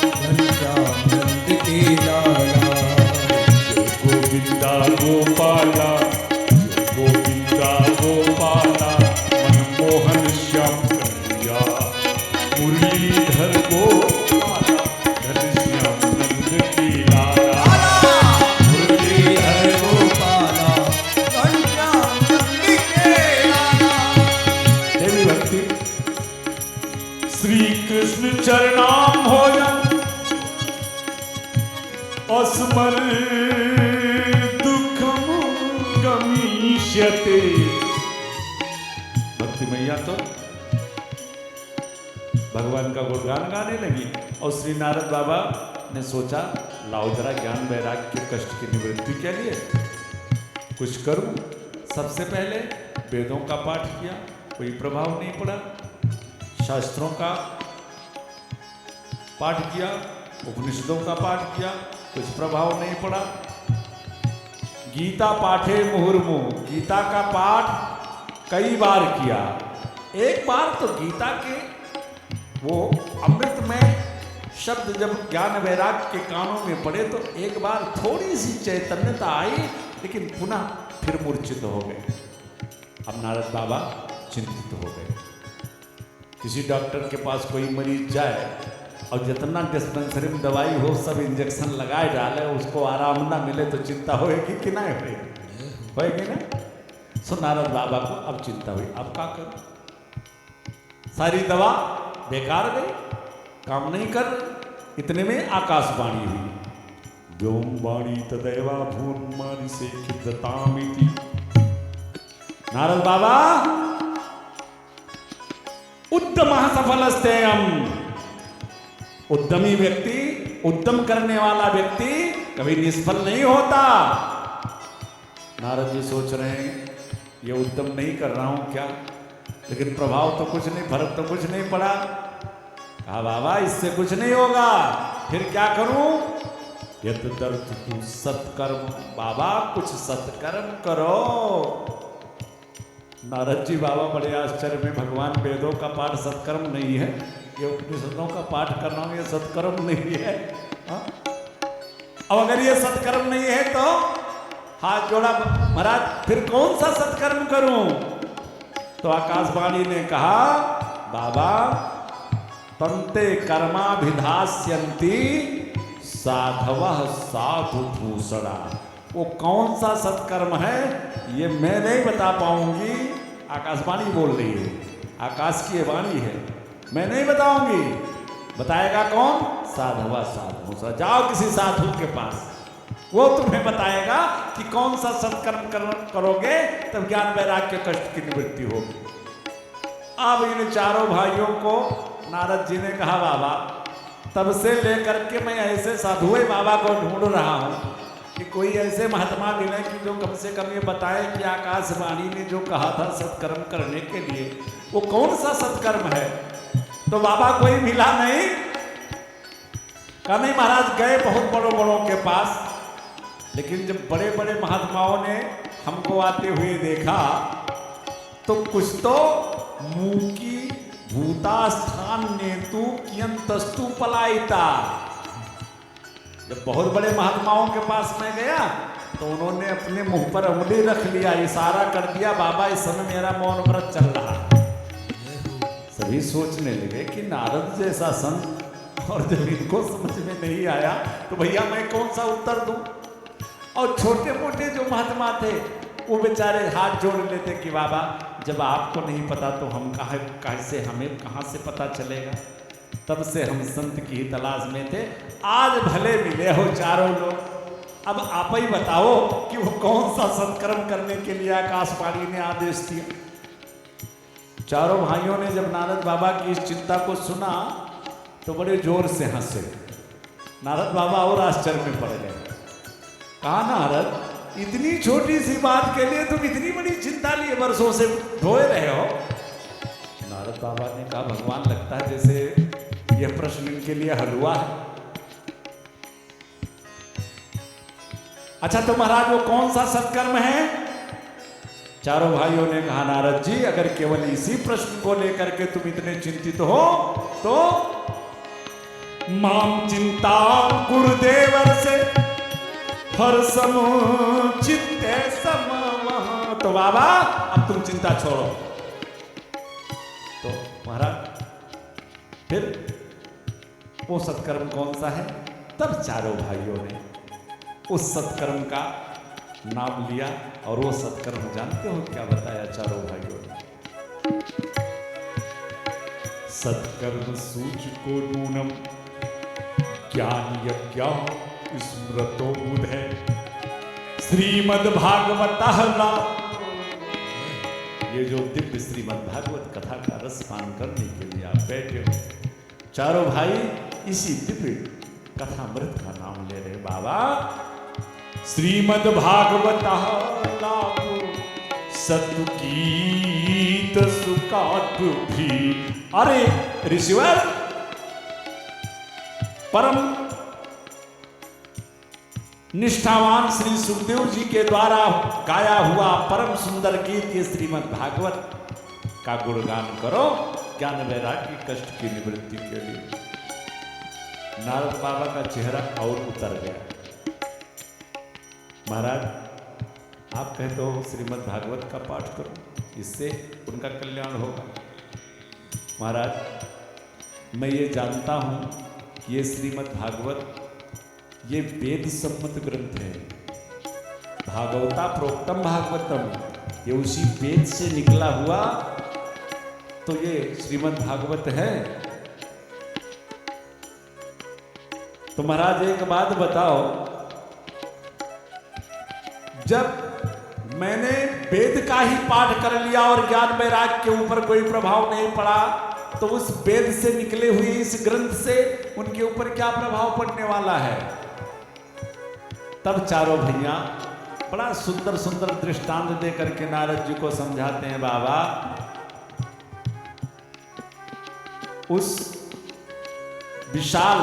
घनश्याम नंद के लाला। गोविंदा गोपाला, गोविंदा गोपाला, मनमोहन श्याम कन्हैया, मुरलीधर गोपाला घनश्याम नंद के लाला, मुरलीधर गोपाला घनश्याम नंद के लाला। देवी भक्ति श्री कृष्ण चरणाम भोजन अस्मर दुखम गमीष्यते। भक्ति मैया तो भगवान का गुणगान गाने लगी। और श्री नारद बाबा ने सोचा लाओ जरा ज्ञान वैराग्य के कष्ट की निवृत्ति के लिए कुछ करूं। सबसे पहले वेदों का पाठ किया, कोई प्रभाव नहीं पड़ा। शास्त्रों का पाठ किया, उपनिषदों का पाठ किया, कुछ प्रभाव नहीं पड़ा। गीता पाठे मुहुर्मुहु, गीता का पाठ कई बार किया। एक बार तो गीता के वो अमृतमय शब्द जब ज्ञान वैराग्य के कानों में पड़े तो एक बार थोड़ी सी चैतन्यता आई, लेकिन पुनः फिर मूर्छित हो गए। अब नारद बाबा चिंतित हो गए। किसी डॉक्टर के पास कोई मरीज जाए और जितना डिस्पेंसरी में दवाई हो सब इंजेक्शन लगाए डाले, उसको आराम ना मिले तो चिंता होगी कि नहीं होगी ना। सो नारद बाबा को अब चिंता हुई, अब क्या करूं, सारी दवा बेकार गई, काम नहीं कर। इतने में आकाशवाणी हुई, व्योम वाणी तदैवा भून्मानि से खिद्दतामिति। नारद बाबा उद्यमः सफलस्तेयम्, उद्यमी व्यक्ति, उद्यम करने वाला व्यक्ति कभी निष्फल नहीं होता। नारद जी सोच रहे हैं ये उद्यम नहीं कर रहा हूं क्या, लेकिन प्रभाव तो कुछ नहीं, फर्क तो कुछ नहीं पड़ा। कहा बाबा इससे कुछ नहीं होगा, फिर क्या करूं। यद्दर्थ तू सत्कर्म, बाबा कुछ सत्कर्म करो। नारद जी बाबा बड़े आश्चर्य में, भगवान वेदों का पाठ सत्कर्म नहीं है, ये उपनिषदों का पाठ करना ये सत्कर्म नहीं है। हा? अब अगर ये सत्कर्म नहीं है तो हाथ जोड़ा, महाराज फिर कौन सा सत्कर्म करूं। तो आकाशवाणी ने कहा बाबा तंते कर्माभिधास्यन्ति साधवः साधु भूषणा। वो कौन सा सत्कर्म है ये मैं नहीं बता पाऊंगी, आकाशवाणी बोल रही है, आकाश की वाणी है, मैं नहीं बताऊंगी। बताएगा कौन, साधवा साधु भूषणा। जाओ किसी साधु के पास, वो तुम्हें बताएगा कि कौन सा सत्कर्म करोगे तब ज्ञान वैराग्य के कष्ट की निवृत्ति होगी। अब इन चारों भाइयों को नारद जी ने कहा बाबा तब से लेकर के मैं ऐसे साधुए बाबा को ढूंढ रहा हूं कि कोई ऐसे महात्मा मिले कि जो कम से कम ये बताए कि आकाशवाणी ने जो कहा था सत्कर्म करने के लिए वो कौन सा सत्कर्म है। तो बाबा कोई मिला नहीं। कहा नहीं महाराज, गए बहुत बड़ों के पास, लेकिन जब बड़े बड़े महात्माओं ने हमको आते हुए देखा तो कुछ तो मूकी भूतास्थान नेतु कियंतस्तु पलायिता। जब बहुत बड़े महात्माओं के पास मैं गया तो उन्होंने अपने मुंह पर उंगली रख लिया, इशारा कर दिया बाबा इस समय मेरा मौन व्रत चल रहा। सभी सोचने लगे कि नारद जैसा संत, और जब इनको समझ में नहीं आया तो भैया मैं कौन सा उत्तर दूं। और छोटे मोटे जो महात्मा थे वो बेचारे हाथ जोड़ लेते कि बाबा जब आपको नहीं पता तो हम कैसे, हमें कहाँ से पता चलेगा। तब से हम संत की तलाश में थे, आज भले मिले हो चारों लोग। अब आप ही बताओ कि वो कौन सा सत्कर्म करने के लिए आकाशवाणी ने आदेश दिया। चारों भाइयों ने जब नारद बाबा की इस चिंता को सुना तो बड़े जोर से हंसे। नारद बाबा और आश्चर्य में पड़ गए। कहा नारद इतनी छोटी सी बात के लिए तुम इतनी बड़ी चिंता लिए वर्षों से ढोए रहे हो। नारद बाबा ने कहा भगवान लगता है जैसे यह प्रश्न इनके लिए हल हुआ है। अच्छा तो महाराज वो कौन सा सत्कर्म है। चारों भाइयों ने कहा नारद जी अगर केवल इसी प्रश्न को लेकर के तुम इतने चिंतित हो तो माम चिंता गुरुदेवर से हर समुचित समवह। तो बाबा अब तुम चिंता छोड़ो। तो महाराज फिर वो सत्कर्म कौन सा है। तब चारों भाइयों ने उस सत्कर्म का नाम लिया और वो सत्कर्म जानते हो क्या बताया चारों भाइयों ने। सत्कर्म सूचको नूनम ज्ञान यज्ञ स्मृतो बुधे श्रीमद् भागवत। ये जो दिव्य श्रीमद् भागवत कथा का रस पान करने के लिए आप बैठे हो चारों भाई इसी दिव्य कथामृत का नाम ले रहे। बाबा श्रीमद् भागवत सतुकीत सुकाट भी। अरे ऋषिवर, परम निष्ठावान श्री सुखदेव जी के द्वारा गाया हुआ परम सुंदर गीत ये श्रीमद् भागवत का गुणगान करो ज्ञान वैराग्य कष्ट की निवृत्ति के लिए। नारद बाबा का चेहरा और उतर गया। महाराज आप कहते हो श्रीमद् भागवत का पाठ करो, इससे उनका कल्याण होगा। महाराज मैं ये जानता हूं कि ये श्रीमद् भागवत ये वेद सम्मत ग्रंथ है। भागवता प्रोक्तम भागवतम, ये उसी वेद से निकला हुआ तो ये श्रीमद् भागवत है। तो महाराज एक बात बताओ, जब मैंने वेद का ही पाठ कर लिया और ज्ञान वैराग्य के ऊपर कोई प्रभाव नहीं पड़ा, तो उस वेद से निकले हुए इस ग्रंथ से उनके ऊपर क्या प्रभाव पड़ने वाला है? तब चारों भैया बड़ा सुंदर सुंदर दृष्टांत दे करके नारद जी को समझाते हैं। बाबा उस विशाल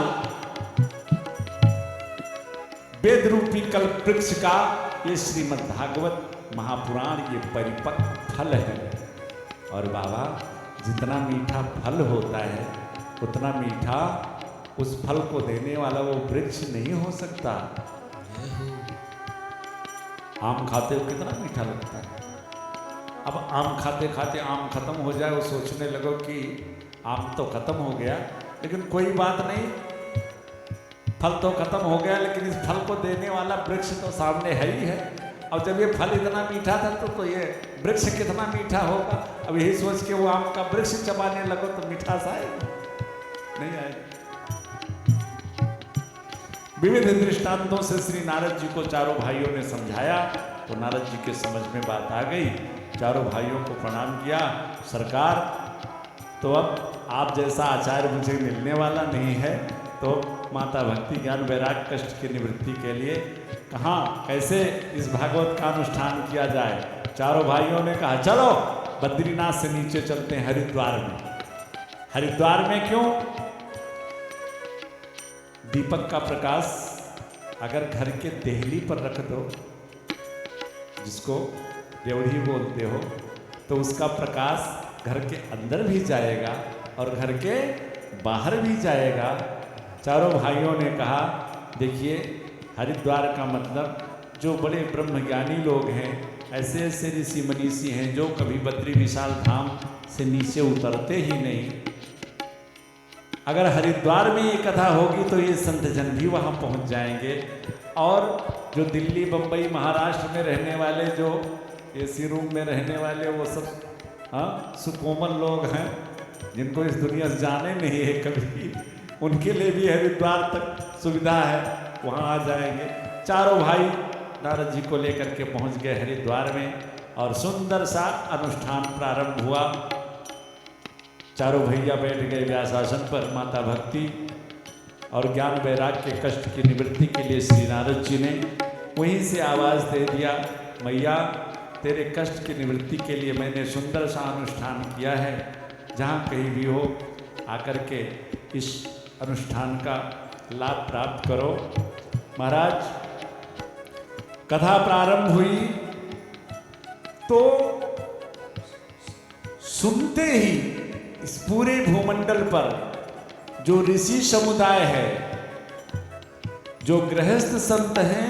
वेद रूपी कल्प वृक्ष का ये श्रीमद् भागवत महापुराण ये परिपक्व फल है। और बाबा जितना मीठा फल होता है उतना मीठा उस फल को देने वाला वो वृक्ष नहीं हो सकता। आम खाते हो कितना मीठा लगता है। अब आम खाते खाते आम खत्म हो जाए, वो सोचने लगो कि आम तो खत्म हो गया, लेकिन कोई बात नहीं, फल तो खत्म हो गया, लेकिन इस फल को देने वाला वृक्ष तो सामने है ही है। और जब ये फल इतना मीठा था तो ये वृक्ष कितना मीठा होगा। अब यही सोच के वो आम का वृक्ष चबाने लगो तो मिठास आएगा नहीं आएगा। विविध दृष्टांतों से श्री नारद जी को चारों भाइयों ने समझाया तो नारद जी के समझ में बात आ गई। चारों भाइयों को प्रणाम किया। सरकार, तो अब आप जैसा आचार्य मुझे मिलने वाला नहीं है, तो माता भक्ति ज्ञान वैराग्य कष्ट की निवृत्ति के लिए कहाँ कैसे इस भागवत का अनुष्ठान किया जाए। चारों भाइयों ने कहा चलो बद्रीनाथ से नीचे चलते हैं हरिद्वार में। हरिद्वार में क्यों? दीपक का प्रकाश अगर घर के देहली पर रख दो, जिसको देवड़ी बोलते हो, तो उसका प्रकाश घर के अंदर भी जाएगा और घर के बाहर भी जाएगा। चारों भाइयों ने कहा देखिए हरिद्वार का मतलब जो बड़े ब्रह्मज्ञानी लोग हैं, ऐसे ऐसे ऋषि मनीषी हैं जो कभी बद्री विशाल धाम से नीचे उतरते ही नहीं। अगर हरिद्वार में ये कथा होगी तो ये संत जन भी वहाँ पहुँच जाएंगे। और जो दिल्ली बम्बई महाराष्ट्र में रहने वाले, जो एसी रूम में रहने वाले, वो सब सुकोमल लोग हैं जिनको इस दुनिया से जाने नहीं है कभी, उनके लिए भी हरिद्वार तक सुविधा है, वहाँ आ जाएंगे। चारों भाई नारद जी को लेकर के पहुँच गए हरिद्वार में और सुंदर सा अनुष्ठान प्रारंभ हुआ। चारों भैया बैठ गए व्यासासन पर। माता भक्ति और ज्ञान वैराग्य के कष्ट की निवृत्ति के लिए श्री नारद जी ने वहीं से आवाज़ दे दिया, मैया तेरे कष्ट की निवृत्ति के लिए मैंने सुंदर सा अनुष्ठान किया है, जहाँ कहीं भी हो आकर के इस अनुष्ठान का लाभ प्राप्त करो। महाराज कथा प्रारंभ हुई तो सुनते ही इस पूरे भूमंडल पर जो ऋषि समुदाय है, जो गृहस्थ संत हैं,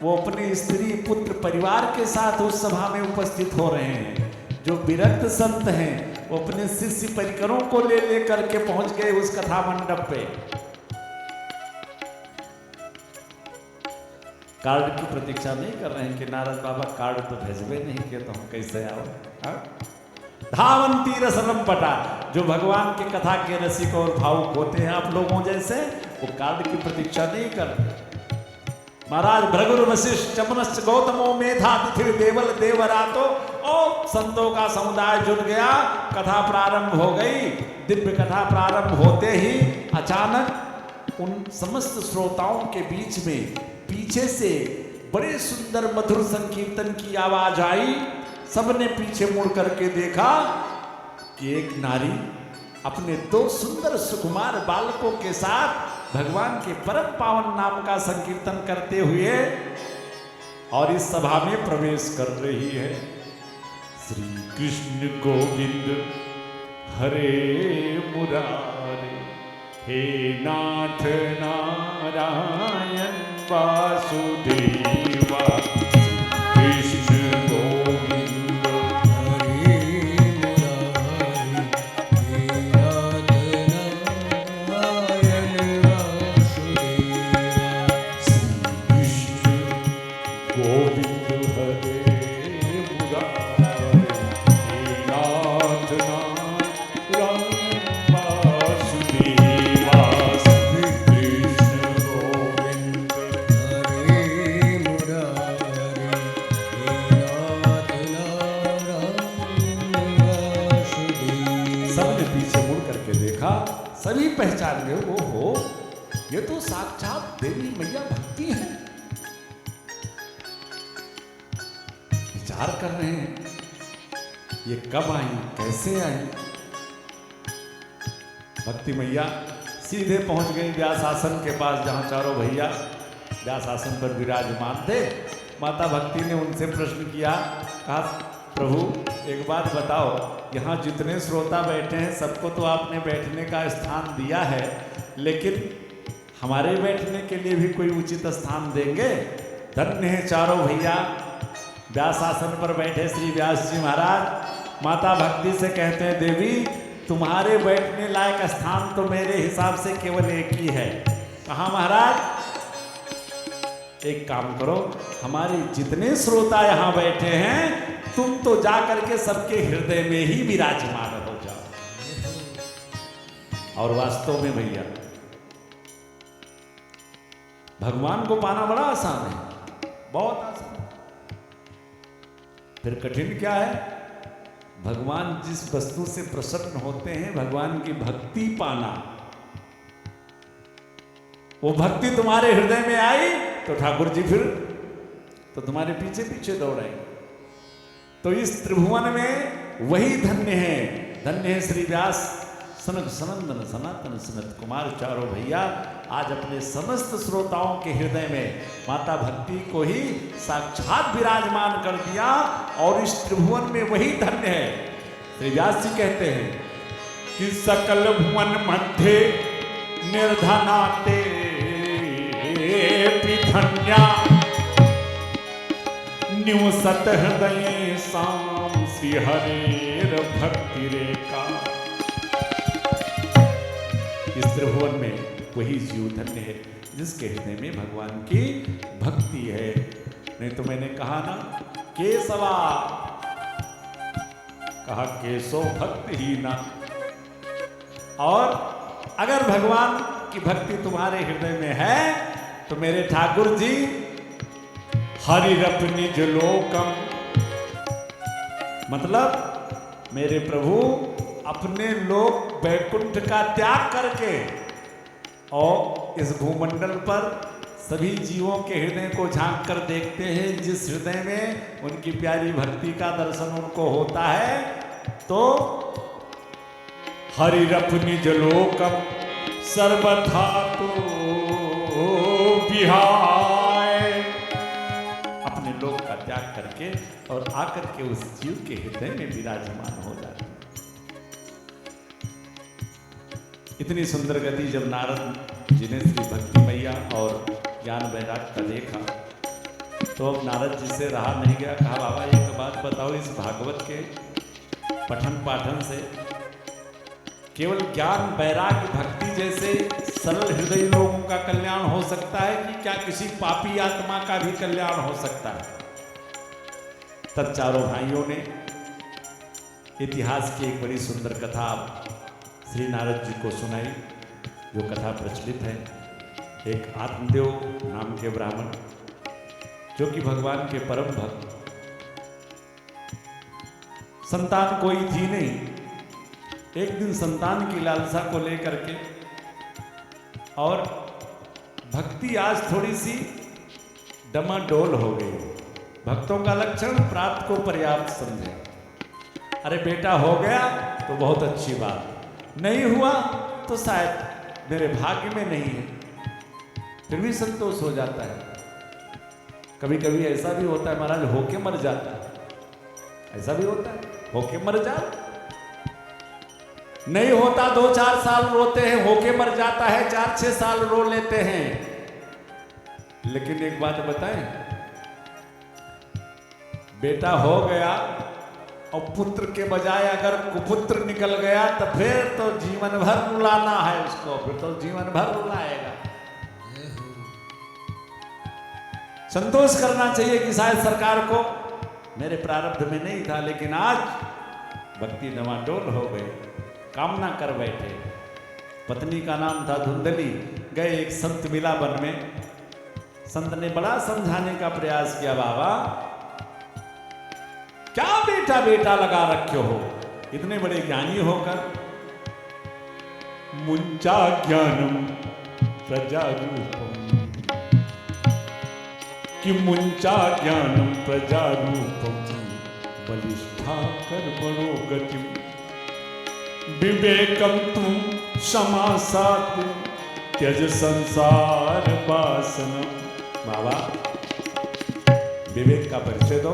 वो अपने स्त्री पुत्र परिवार के साथ उस सभा में उपस्थित हो रहे हैं। जो विरक्त संत हैं वो अपने शिष्य परिकरों को ले लेकर के पहुंच गए उस कथा मंडप पे। कार्ड की प्रतीक्षा नहीं कर रहे हैं कि नारद बाबा कार्ड तो भेजवे नहीं किए तो हम कैसे आओ। धावंती रसनम पटा, जो भगवान की कथा के रसिक और भावुक होते हैं आप लोगों जैसे, वो कार्ड की प्रतीक्षा नहीं कर। महाराज भृगु वशिष्ठ चमनश्च गौतमो मेधा तिथि देवल देवरातो और संतों का समुदाय जुट गया। कथा प्रारंभ हो गई। दिव्य कथा प्रारंभ होते ही अचानक उन समस्त श्रोताओं के बीच में पीछे से बड़े सुंदर मधुर संकीर्तन की आवाज आई। सबने पीछे मुड़ करके देखा कि एक नारी अपने दो सुंदर सुकुमार बालकों के साथ भगवान के परम पावन नाम का संकीर्तन करते हुए और इस सभा में प्रवेश कर रही है। श्री कृष्ण गोविंद हरे मुरारे, हे नाथ नारायण वासुदेवा। कृष्ण गोविंद हरे मुरारी, हे नाथ नारायण वासुदेवा। कृष्ण गोविंद हरे मुरारे, हे नाथ नारायण वासुदेवा। कृष्ण गोविंद हरे मुरारी, हे नाथ नारायण वासुदेवा। सबने पीछे मुड़ करके देखा। सभी पहचान गए, ओहो ये तो साक्षात देवी मैया भक्ति है। विचार कर रहे हैं ये कब आई, कैसे आई। भक्ति मैया सीधे पहुंच गई व्यास आसन के पास, जहां चारों भैया व्यास आसन पर विराजमान थे। माता भक्ति ने उनसे प्रश्न किया, कहा प्रभु एक बात बताओ, यहाँ जितने श्रोता बैठे हैं सबको तो आपने बैठने का स्थान दिया है, लेकिन हमारे बैठने के लिए भी कोई उचित स्थान देंगे। धन्य है चारों भैया व्यास आसन पर बैठे श्री व्यास जी महाराज। माता भक्ति से कहते हैं, देवी तुम्हारे बैठने लायक स्थान तो मेरे हिसाब से केवल एक ही है। कहाँ महाराज? एक काम करो, हमारे जितने श्रोता यहाँ बैठे हैं तुम तो जा करके सबके हृदय में ही विराजमान हो जाओ। और वास्तव में भैया भगवान को पाना बड़ा आसान है, बहुत आसान। फिर कठिन क्या है? भगवान जिस वस्तु से प्रसन्न होते हैं, भगवान की भक्ति पाना। वो भक्ति तुम्हारे हृदय में आई तो ठाकुर जी फिर तो तुम्हारे पीछे पीछे दौड़ाएंगे। तो इस त्रिभुवन में वही धन्य है। धन्य है श्री व्यास सनक सनंदन सनातन सनत कुमार चारों भैया आज अपने समस्त श्रोताओं के हृदय में माता भक्ति को ही साक्षात विराजमान कर दिया। और इस त्रिभुवन में वही धन्य है। श्री व्यास जी कहते हैं कि सकल भुवन मध्य निर्धनाते धन्या निवसत हृदय साम श्री हरेर भक्ति रेखा। इस त्रिभुवन में वही जीव धन्य है जिसके हृदय में भगवान की भक्ति है। नहीं तो मैंने कहा ना, केशवा कहा केशव भक्ति ही ना। और अगर भगवान की भक्ति तुम्हारे हृदय में है तो मेरे ठाकुर जी हरिरप निज लोकम, मतलब मेरे प्रभु अपने लोक वैकुंठ का त्याग करके और इस भूमंडल पर सभी जीवों के हृदय को झांक कर देखते हैं। जिस हृदय में उनकी प्यारी भक्ति का दर्शन उनको होता है तो हरिरप निज लोकम सर्वथा तो विहाय, अपने लोक का त्याग करके और आकर के उस जीव के हृदय में विराजमान हो जाते हैं। इतनी सुंदर गति जब नारद जी ने श्री भक्ति मैया और ज्ञान वैराग का देखा तो अब नारद जी से रहा नहीं गया। कहा बाबा एक बात बताओ, इस भागवत के पठन पाठन से केवल ज्ञान वैराग भक्ति जैसे सरल हृदय लोगों का कल्याण हो सकता है कि क्या किसी पापी आत्मा का भी कल्याण हो सकता है? तब चारों भाइयों ने इतिहास की एक बड़ी सुंदर कथा श्री नारद जी को सुनाई। जो कथा प्रचलित है, एक आत्मदेव नाम के ब्राह्मण जो कि भगवान के परम भक्त, संतान कोई थी नहीं। एक दिन संतान की लालसा को लेकर के और भक्ति आज थोड़ी सी डमाडोल हो गई। भक्तों का लक्षण प्राप्त को पर्याप्त समझे। अरे बेटा हो गया तो बहुत अच्छी बात, नहीं हुआ तो शायद मेरे भाग्य में नहीं है, फिर भी संतोष हो जाता है। कभी कभी ऐसा भी होता है महाराज, होके मर जाता है, ऐसा भी होता है, होके मर जाओ, नहीं होता 2-4 साल रोते हैं, होके मर जाता है 4-6 साल रो लेते हैं। लेकिन एक बात बताएं, बेटा हो गया और पुत्र के बजाय अगर कुपुत्र निकल गया तो फिर तो जीवन भर रुलाना है उसको, फिर तो जीवन भर रुलाएगा। संतोष करना चाहिए कि शायद सरकार को मेरे प्रारब्ध में नहीं था, लेकिन आज भक्ति डमाडोल हो गई, कामना कर बैठे। पत्नी का नाम था धुंधली। गए, एक संत मिला वन में। संत ने बड़ा समझाने का प्रयास किया, बाबा क्या बेटा बेटा लगा रखे हो, इतने बड़े ज्ञानी होकर। मुंचा ज्ञानम प्रजारूपम, कि मुंचा ज्ञानम प्रजारूपम, बलिष्ठा कर्मणो गतिम, विवेकम तुम समासात, त्यज संसार वासनम। बाबा विवेक का परिचय दो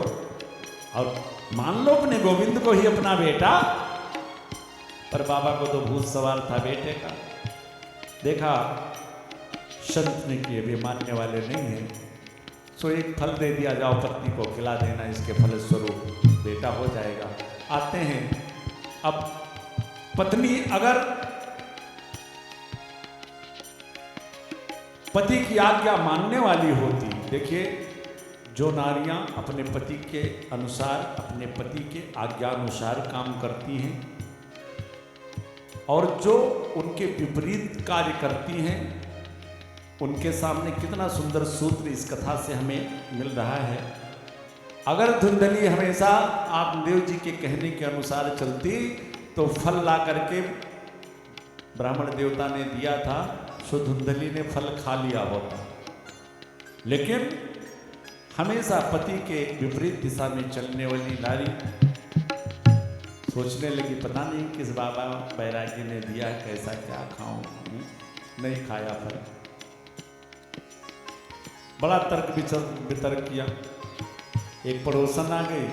और मान लो अपने गोविंद को ही अपना बेटा। पर बाबा को तो भूत सवार था बेटे का। देखा संत ने किए भी मानने वाले नहीं हैं, सो एक फल दे दिया, जाओ पत्नी को खिला देना, इसके फल स्वरूप बेटा हो जाएगा। आते हैं अब पत्नी अगर पति की आज्ञा मानने वाली होती, देखिए जो नारियां अपने पति के अनुसार, अपने पति के आज्ञा अनुसार काम करती हैं और जो उनके विपरीत कार्य करती हैं, उनके सामने कितना सुंदर सूत्र इस कथा से हमें मिल रहा है। अगर धुंधली हमेशा आत्मदेव जी के कहने के अनुसार चलती तो फल ला करके ब्राह्मण देवता ने दिया था, सो धुंधली ने फल खा लिया होता। लेकिन हमेशा पति के विपरीत दिशा में चलने वाली नारी सोचने लगी, पता नहीं किस बाबा बैरागी ने दिया, कैसा क्या खाऊं, नहीं खाया फल। बड़ा तर्क वितर्क किया। एक पड़ोसन आ गई,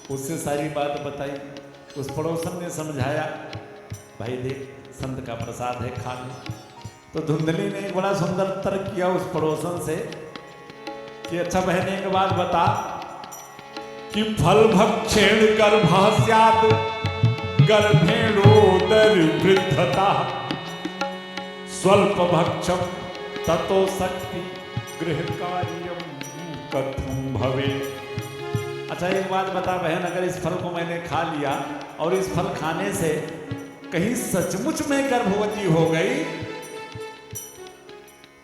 उससे सारी बात बताई। उस पड़ोसन ने समझाया, भाई देख संत का प्रसाद है, खा ले। तो धुंधली ने एक बड़ा सुंदर तर्क किया उस पड़ोसन से कि अच्छा बहने के बाद बता कि फल भक्षेण गर्भास्यात् गर्भेणोदर वृद्धता, स्वल्प भक्षम ततो शक्ति गृह कार्यम कथम भवे। अच्छा एक बात बता बहन, अगर इस फल को मैंने खा लिया और इस फल खाने से कहीं सचमुच में गर्भवती हो गई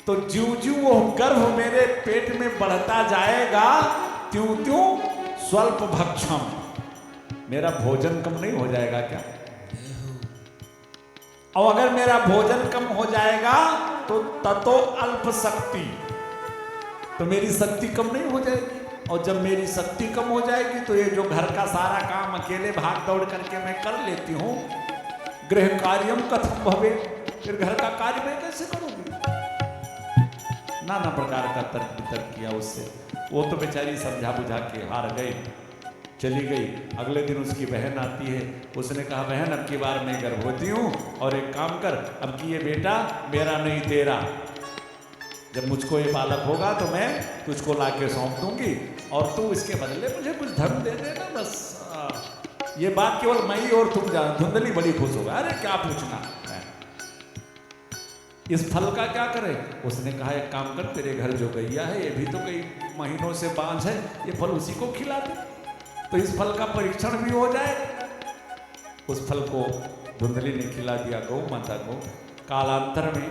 तो ज्यों ज्यों वो गर्भ मेरे पेट में बढ़ता जाएगा त्यों त्यों स्वल्प भक्षम, मेरा भोजन कम नहीं हो जाएगा क्या? और अगर मेरा भोजन कम हो जाएगा तो ततो अल्प शक्ति, तो मेरी शक्ति कम नहीं हो जाएगी। और जब मेरी शक्ति कम हो जाएगी तो ये जो घर का सारा काम अकेले भाग दौड़ करके मैं कर लेती हूँ, गृह कार्यम कथम भवे, फिर घर का कार्य मैं कैसे करूंगी? नाना प्रकार का तर्क वितर्क किया उससे। वो तो बेचारी समझा बुझा के हार गई, चली गई। अगले दिन उसकी बहन आती है, उसने कहा बहन अब की बार मैं गर्भवती हूँ और एक काम कर, अब की ये बेटा मेरा नहीं तेरा, जब मुझको ये बालक होगा तो मैं तुझको ला के सौंप दूंगी और तू इसके बदले मुझे कुछ धर्म दे देना बस। ये बात केवल मैं ही और तुम जान। धुंधली बड़ी खुश होगा, अरे क्या पूछना, इस फल का क्या करे? उसने कहा एक काम कर, तेरे घर जो गैया है ये भी तो कई महीनों से बांझ है, ये फल उसी को खिला दे तो इस फल का परीक्षण भी हो जाए। उस फल को धुंधली ने खिला दिया गौ माता को। कालांतर में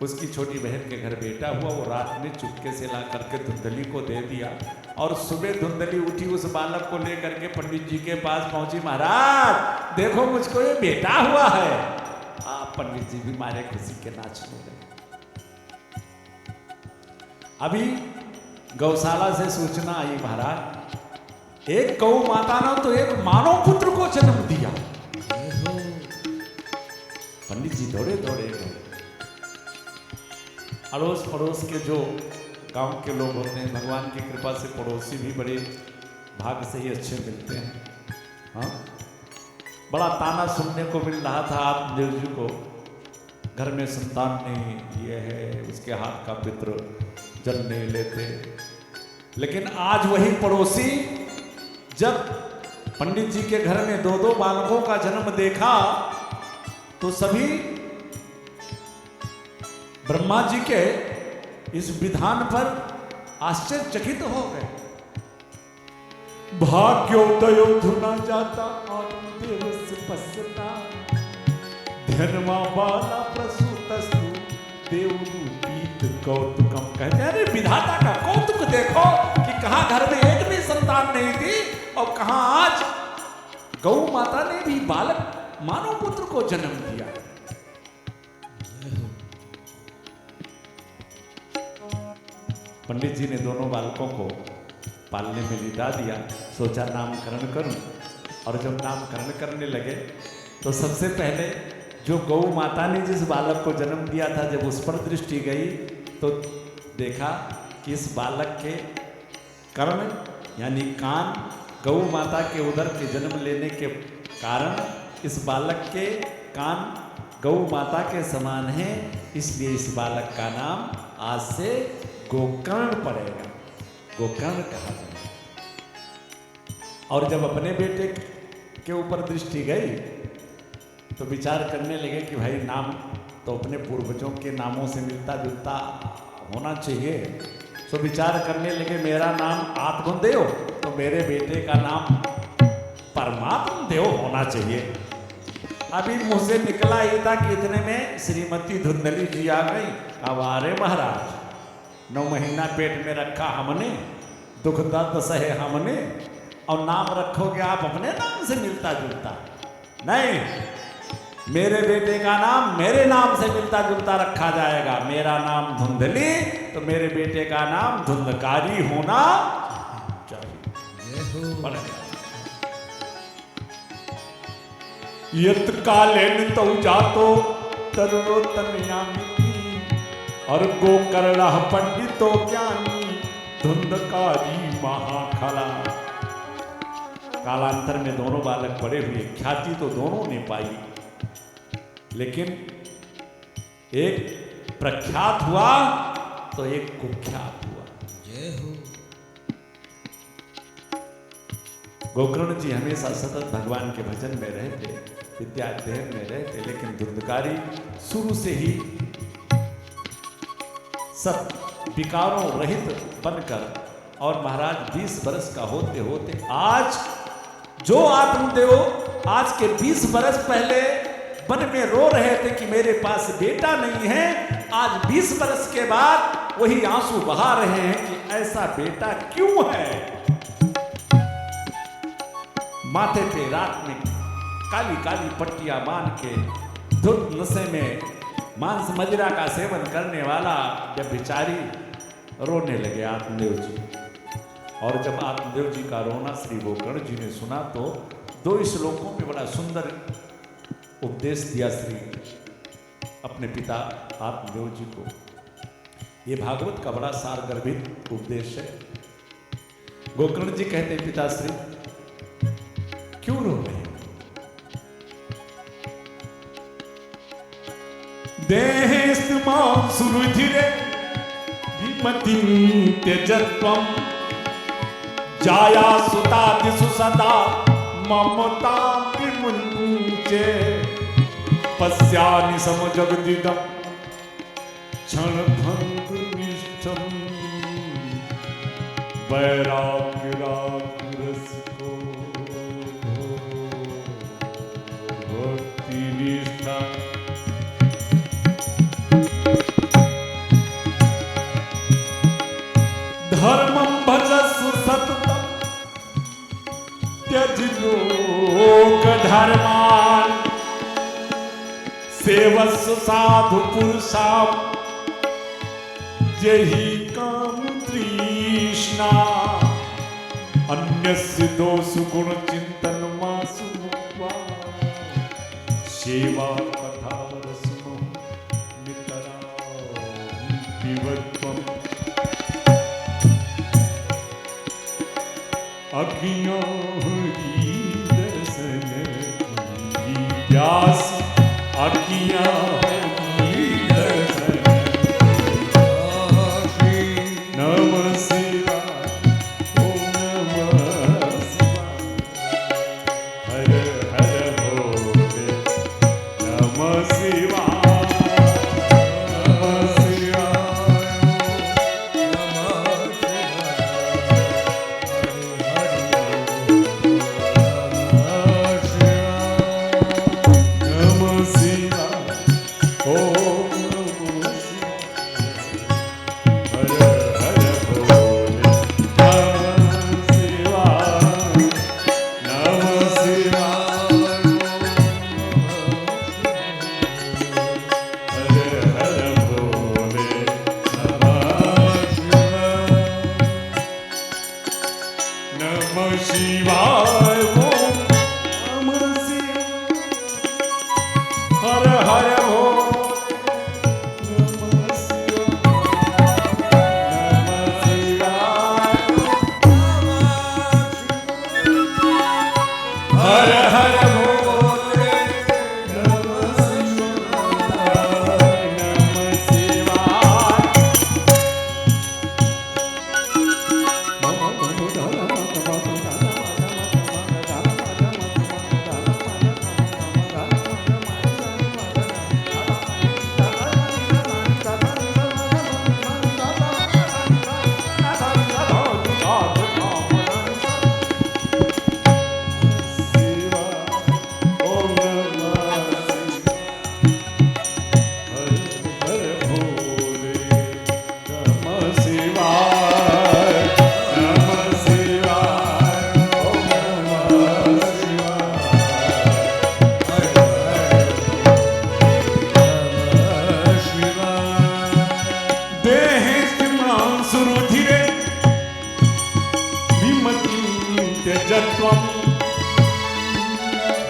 उसकी छोटी बहन के घर बेटा हुआ, वो रात में चुपके से ला करके धुंधली को दे दिया और सुबह धुंधली उठी उस बालक को लेकर के पंडित जी के पास पहुंची। महाराज देखो मुझको ये बेटा हुआ है। पंडित जी भी मारे खुशी के नाचने लगे। अभी गौशाला से सूचना आई, महाराज एक गौ माता ने तो एक मानव पुत्र को जन्म दिया। पंडित जी दौड़े दौड़े गए। अड़ोस पड़ोस के जो गांव के लोग होते हैं, भगवान की कृपा से पड़ोसी भी बड़े भाग्य से ही अच्छे मिलते हैं। हाँ, बड़ा ताना सुनने को मिल रहा था आत्मदेव जी को, घर में संतान नहीं, ये है उसके हाथ का पितृ जल नहीं लेते। लेकिन आज वही पड़ोसी जब पंडित जी के घर में 2-2 बालकों का जन्म देखा तो सभी ब्रह्मा जी के इस विधान पर आश्चर्यचकित हो गए। भाग्योदय धुना जाता और देवस पसता धनमा बाला प्रसूतस्तु देवरूपीत कौतुकम। कहते हैं अरे विधाता का कौतुक देखो कि कहां घर में एक भी संतान नहीं थी और कहां आज गौ माता ने भी बालक मानव पुत्र को जन्म दिया। पंडित जी ने दोनों बालकों को पालने में लिटा दिया, सोचा नामकरण करूं। और जब नामकरण करने लगे तो सबसे पहले जो गौ माता ने जिस बालक को जन्म दिया था, जब उस पर दृष्टि गई तो देखा कि इस बालक के कर्ण यानी कान गौ माता के उदर के जन्म लेने के कारण इस बालक के कान गौ माता के समान है, इसलिए इस बालक का नाम आज से गोकर्ण पड़ेगा, गोकर्ण कहा जाएगा। और जब अपने बेटे के ऊपर दृष्टि गई तो विचार करने लगे कि भाई नाम तो अपने पूर्वजों के नामों से मिलता जुलता होना चाहिए। तो विचार करने लगे मेरा नाम आत्मदेव तो मेरे बेटे का नाम परमात्म देव होना चाहिए। अभी मुंह से निकला ही था कि इतने में श्रीमती धुंधली जी आ गई। अब अरे महाराज 9 महीना पेट में रखा हमने, दुख दर्द सहे हमने, और नाम रखोगे आप अपने नाम से मिलता जुलता? नहीं, मेरे बेटे का नाम मेरे नाम से मिलता जुलता रखा जाएगा। मेरा नाम धुंधली तो मेरे बेटे का नाम धुंधकारी होना चाहिए। यत कालेन तौ जातो तरुणो तनयामिनी और गोकर्ण पंडितो ज्ञानी धुंधकारी महाखला। कालांतर में दोनों बालक बड़े हुए, ख्याति तो दोनों ने पाई, लेकिन एक प्रख्यात हुआ तो एक कुख्यात हुआ। जय हो। गोकर्ण जी हमेशा सतत भगवान के भजन में रहते, विद्या अध्ययन में रहते, लेकिन धुंधकारी शुरू से ही सब विकारों रहित बनकर, और महाराज 20 वर्ष का होते होते आज जो आत्मदेव आज के 20 वर्ष पहले वन में रो रहे थे कि मेरे पास बेटा नहीं है, आज 20 वर्ष के बाद वही आंसू बहा रहे हैं कि ऐसा बेटा क्यों है। माथे पे रात में काली काली पट्टियां बांध के धुत नशे में मांस मदिरा का सेवन करने वाला जब बेचारी रोने लगे आत्मदेव जी। और जब आत्मदेव जी का रोना श्री गोकर्ण जी ने सुना तो 2 श्लोकों में बड़ा सुंदर उपदेश दिया श्री अपने पिता आत्मदेव जी को। ये भागवत का बड़ा सारगर्भित उपदेश है। गोकर्ण जी कहते हैं पिताश्री क्यों रो रहे हैं? देहेस्तमां सुरुधिरे विमतिं त्यजत्वं जाया सुतादिषु सदा ममतां विमुञ्चे पश्यामि समजगदिदं क्षणभङ्गुरनिष्ठं वैराग्यरागरसिको भक्तिनिष्ठा सेवस्व साधु पुरुषाम यही काम तृष्णा अन्यस्य दोषु गुण चिंतन मासु सेवा कथा रसमो नितरा विवत्वम अज्ञो दर्शन व्यास अज्ञा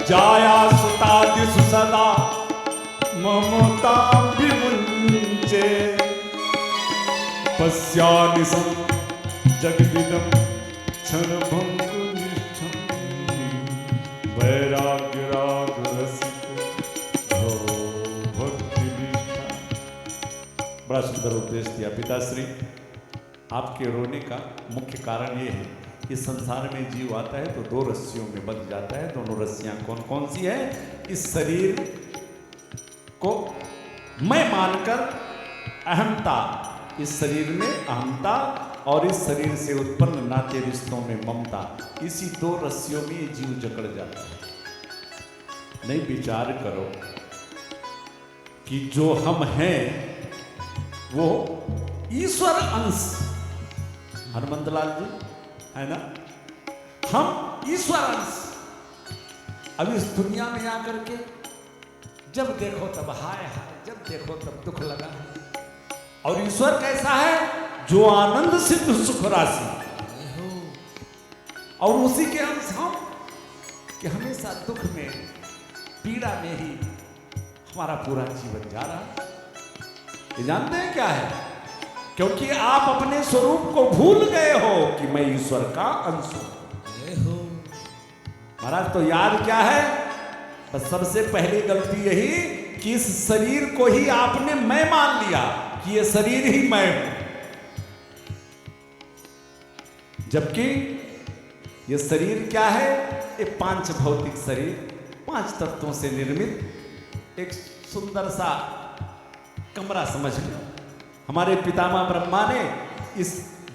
जाया सुतादिषु सदा ममता विमुञ्चे पश्यानिशं जगदिदं क्षणभङ्गुनिष्ठं वैराग्यरागरसिको भक्तिनिष्ठा। बड़ा सुंदर उपदेश दिया पिताश्री। आपके रोने का मुख्य कारण ये है, इस संसार में जीव आता है तो दो रस्सियों में बंध जाता है। दोनों रस्सियां कौन कौन सी है? इस शरीर को मैं मानकर अहमता, इस शरीर में अहमता और इस शरीर से उत्पन्न नाते रिश्तों में ममता, इसी दो रस्सियों में ये जीव जकड़ जाता है। नहीं विचार करो कि जो हम हैं वो ईश्वर अंश, हनुमंतलाल जी है ना, हम ईश्वर अंश। अब इस दुनिया में आकर के जब देखो तब हाय हाय, जब देखो तब दुख लगा है। और ईश्वर कैसा है? जो आनंद सिद्ध सुख राशि, और उसी के अंश हम कि हमेशा दुख में पीड़ा में ही हमारा पूरा जीवन जा रहा है। ये जानते हैं क्या है? क्योंकि आप अपने स्वरूप को भूल गए हो कि मैं ईश्वर का अंश हूं। महाराज तो याद क्या है? बस सबसे पहली गलती यही कि इस शरीर को ही आपने मैं मान लिया कि ये शरीर ही मैं हूं, जबकि ये शरीर क्या है? ये पांच भौतिक शरीर, पांच तत्वों से निर्मित एक सुंदर सा कमरा समझ लो। हमारे पितामह ब्रह्मा ने इस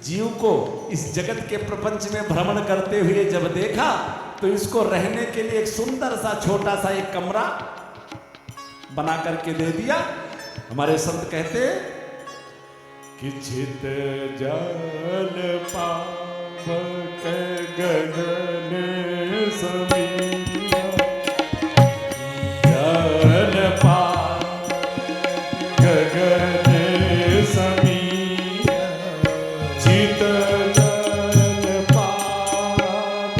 जीव को इस जगत के प्रपंच में भ्रमण करते हुए जब देखा तो इसको रहने के लिए एक सुंदर सा छोटा सा एक कमरा बना करके दे दिया। हमारे संत कहते कि चित जल पावक गगन समीप जल पावक गगन समीर चित जल पावक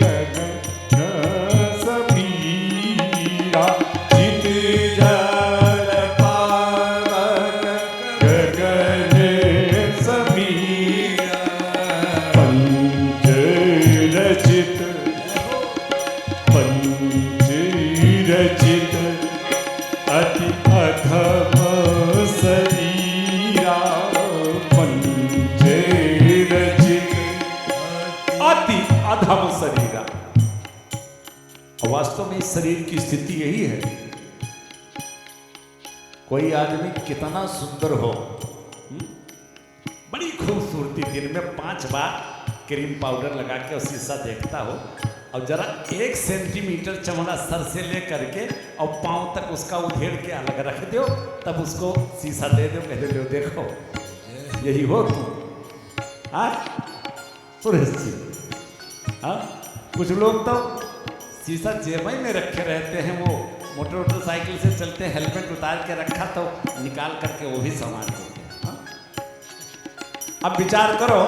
गगन समीरा चित जल पावक गगन समीरा पंच रचित अति अधम शरीरा पंच रचित अति अधम शरीरा। वास्तव में इस शरीर की स्थिति यही है। कोई आदमी कितना सुंदर हो, बड़ी खूबसूरती, दिन में 5 बार क्रीम पाउडर लगा के और शीशा देखता हो, और जरा 1 सेंटीमीटर चमड़ा सर से ले करके और पांव तक उसका उधेड़ के अलग रख दो, तब उसको शीशा दे दो, कह दो देखो यही हो तुम। हाँ सुरेश जी, हाँ कुछ लोग तो शीशा जेब में रखे रहते हैं, वो मोटरसाइकिल से चलते हैं, हेलमेट उतार के रखा तो निकाल करके वो भी सामान देते हैं। हाँ? अब विचार करो,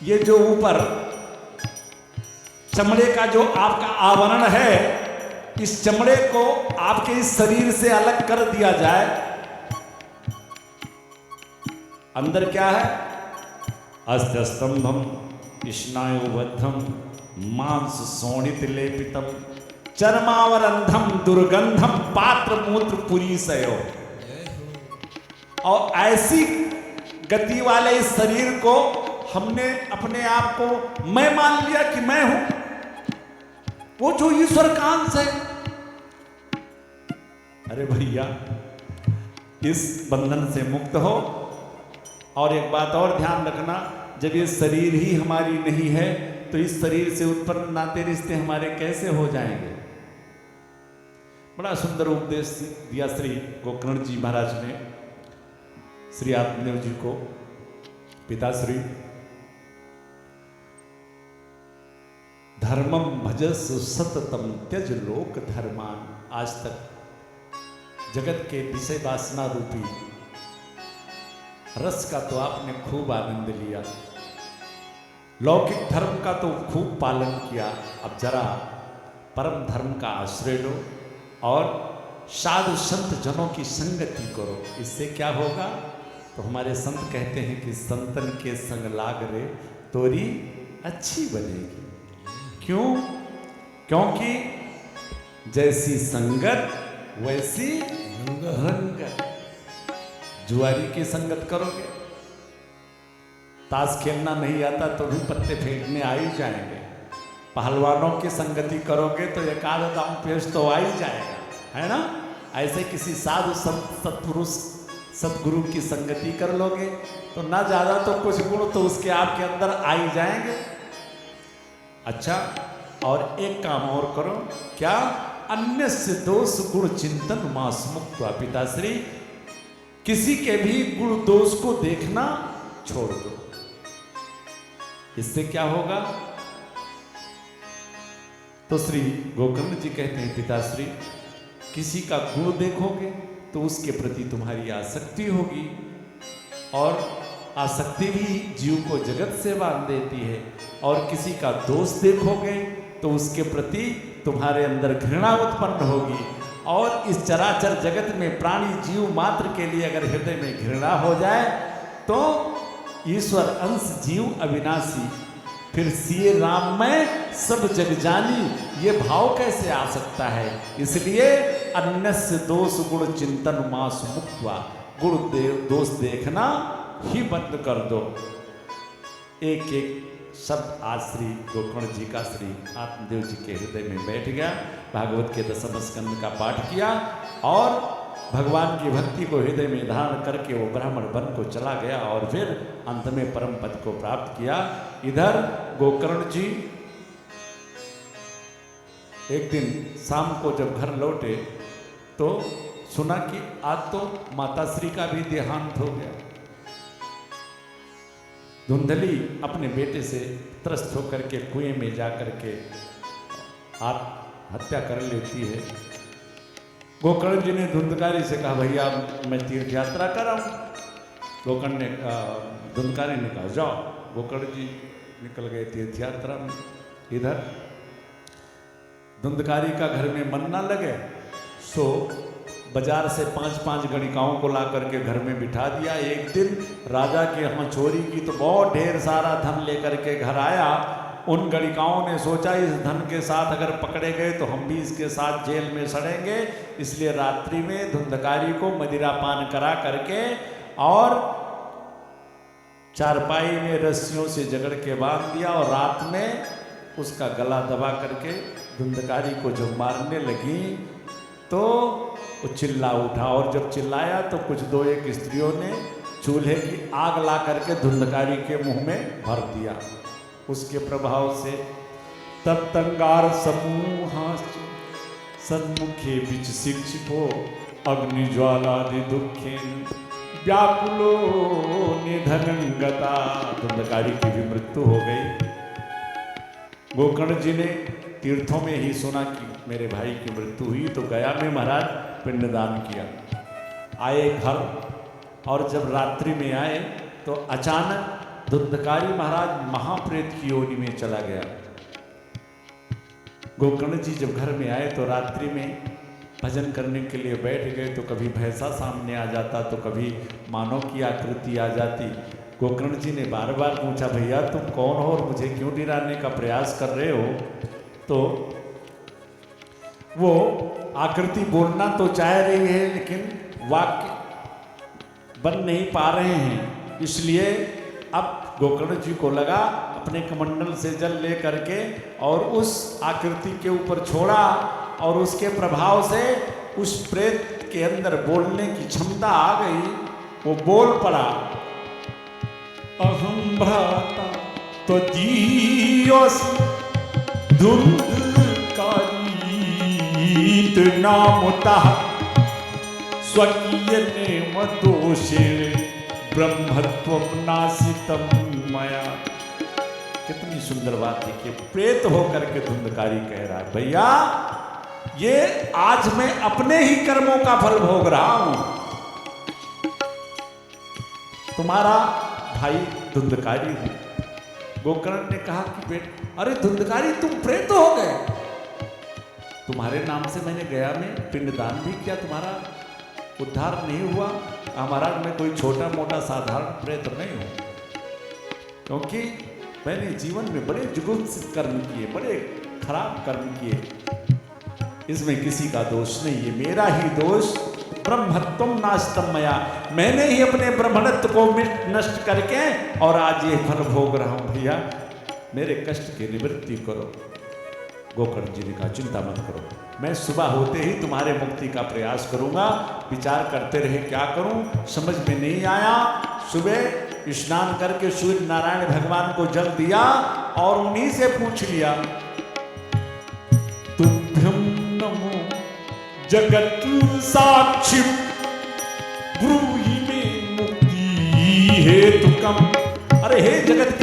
ये जो ऊपर चमड़े का जो आपका आवरण है, इस चमड़े को आपके इस शरीर से अलग कर दिया जाए, अंदर क्या है? अस्त्रस्तंभम स्नायुबद्धम मांस शोणित लेपितम चर्मावरंधम दुर्गंधम पात्र मूत्र पुरीसयो। और ऐसी गति वाले इस शरीर को हमने अपने आप को मैं मान लिया कि मैं हूं, वो जो ईश्वर का अंश है। अरे भैया, इस बंधन से मुक्त हो। और एक बात और ध्यान रखना, जब ये शरीर ही हमारी नहीं है तो इस शरीर से उत्पन्न नाते रिश्ते हमारे कैसे हो जाएंगे। बड़ा सुंदर उपदेश दिया श्री गोकर्ण जी महाराज ने श्री आत्मदेव जी को। पिताश्री धर्मम भजस सततम त्यज लोक धर्मान। आज तक जगत के विषय वासना रूपी रस का तो आपने खूब आनंद लिया, लौकिक धर्म का तो खूब पालन किया। अब जरा परम धर्म का आश्रय लो और साधु संत जनों की संगति करो। इससे क्या होगा? तो हमारे संत कहते हैं कि संतन के संग लाग रे तोरी अच्छी बनेगी। क्यों? क्योंकि जैसी संगत वैसी रंगत। जुआरी की संगत करोगे, ताश खेलना नहीं आता तो भी पत्ते फेंकने आ ही जाएंगे। पहलवानों की संगति करोगे तो एक आध दांव पेश तो आ ही जाएगा, है ना? ऐसे किसी साधु सत्पुरुष सतगुरु की संगति कर लोगे तो ना ज्यादा तो कुछ गुण तो उसके आपके अंदर आ ही जाएंगे। अच्छा, और एक काम और करो, क्या? अन्य से दोष गुण चिंतन मास मुक्त। पिताश्री, किसी के भी गुण दोष को देखना छोड़ दो। इससे क्या होगा? तो श्री गोकर्ण जी कहते हैं, पिताश्री किसी का गुण देखोगे तो उसके प्रति तुम्हारी आसक्ति होगी, और आसक्ति भी जीव को जगत से बांध देती है। और किसी का दोष देखोगे तो उसके प्रति तुम्हारे अंदर घृणा उत्पन्न होगी। और इस चराचर जगत में प्राणी जीव मात्र के लिए अगर हृदय में घृणा हो जाए तो ईश्वर अंश जीव अविनाशी, फिर सिए राम में सब जग जानी, ये भाव कैसे आ सकता है? इसलिए अन्यस्य दोष गुण चिंतन मास मुक्त्वा, गुण दोष देखना ही बंद कर दो। एक एक शब्द आज श्री गोकर्ण जी का श्री आत्मदेव जी के हृदय में बैठ गया। भागवत के 10वें स्कंद का पाठ किया और भगवान की भक्ति को हृदय में धारण करके वो ब्राह्मण वन को चला गया और फिर अंत में परम पद को प्राप्त किया। इधर गोकर्ण जी एक दिन शाम को जब घर लौटे तो सुना कि आज तो माताश्री का भी देहांत हो गया। धुंधली अपने बेटे से त्रस्त होकर के कुएं में जाकर के आत्महत्या कर लेती है। गोकर्ण जी ने धुंधकारी से कहा भैया मैं तीर्थ यात्रा कर रहा हूँ। गोकर्ण ने धुंधकारी ने कहा जाओ। गोकर्ण जी निकल गए तीर्थ यात्रा में। इधर धुंधकारी का घर में मन ना लगे, सो बाजार से 5-5 गणिकाओं को ला करके घर में बिठा दिया। एक दिन राजा के यहाँ चोरी की तो बहुत ढेर सारा धन लेकर के घर आया। उन गणिकाओं ने सोचा इस धन के साथ अगर पकड़े गए तो हम भी इसके साथ जेल में सड़ेंगे, इसलिए रात्रि में धुंधकारी को मदिरा पान करा करके और चारपाई में रस्सियों से जकड़ के बांध दिया और रात में उसका गला दबा करके धुंधकारी को जब मारने लगी तो वो चिल्ला उठा। और जब चिल्लाया तो कुछ 2-1 स्त्रियों ने चूल्हे की आग ला करके धुंधकारी के मुंह में भर दिया। उसके प्रभाव से तब तंगार समूहा सन्मुखे बिच शिक्षिपो अग्नि ज्वालादि दुखे व्याकुलो निधनंगता। धुंधकारी की भी मृत्यु हो गई। गोकर्ण जी ने तीर्थों में ही सुना कि मेरे भाई की मृत्यु हुई तो गया में महाराज पिंडदान किया। आए घर और जब रात्रि में आए तो अचानक धुंधकारी महाराज महाप्रेत की योनि में चला गया। गोकर्ण जी जब घर में आए तो रात्रि में भजन करने के लिए बैठ गए तो कभी भैंसा सामने आ जाता तो कभी मानव की आकृति आ जाती। गोकर्ण जी ने बार बार पूछा भैया तुम कौन हो और मुझे क्यों डराने का प्रयास कर रहे हो। तो वो आकृति बोलना तो चाह रही है लेकिन वाक्य बन नहीं पा रहे हैं। इसलिए अब गोकर्ण जी को लगा अपने कमंडल से जल ले करके और उस आकृति के ऊपर छोड़ा और उसके प्रभाव से उस प्रेत के अंदर बोलने की क्षमता आ गई। वो बोल पड़ा अहम भ्राता तो जीवस धुंधकारी नामता स्वकीय नेम दोषे ब्रह्मत्व नासितम मया। कितनी सुंदर बात देखिए। प्रेत होकर के धुंधकारी कह रहा है भैया ये आज मैं अपने ही कर्मों का फल भोग रहा हूं। तुम्हारा भाई धुंधकारी हूं। गोकर्ण ने कहा कि बेट अरे धुंधकारी तुम प्रेत हो गए। तुम्हारे नाम से मैंने गया में पिंडदान भी किया, तुम्हारा उद्धार नहीं हुआ। महाराज मैं कोई छोटा मोटा साधारण प्रेत नहीं हूं, क्योंकि मैंने जीवन में बड़े जुगुप्सित कर्म किए, बड़े खराब कर्म किए। इसमें किसी का दोष नहीं है, मेरा ही दोष। ब्रह्मत्व नाशतम मया, मैंने ही अपने ब्रह्मणत्व को नष्ट करके और आज ये फल भोग रहा हूं। भैया मेरे कष्ट की निवृत्ति करो। गोकर्ण जी ने कहा चिंता मत करो, मैं सुबह होते ही तुम्हारे मुक्ति का प्रयास करूंगा। विचार करते रहे क्या करूं, समझ में नहीं आया। सुबह स्नान करके सूर्य नारायण भगवान को जल दिया और उन्हीं से पूछ लिया तुभ्यं नमो जगत साक्षी ब्रूहि में मुक्ति हेतुकम। अरे हे जगत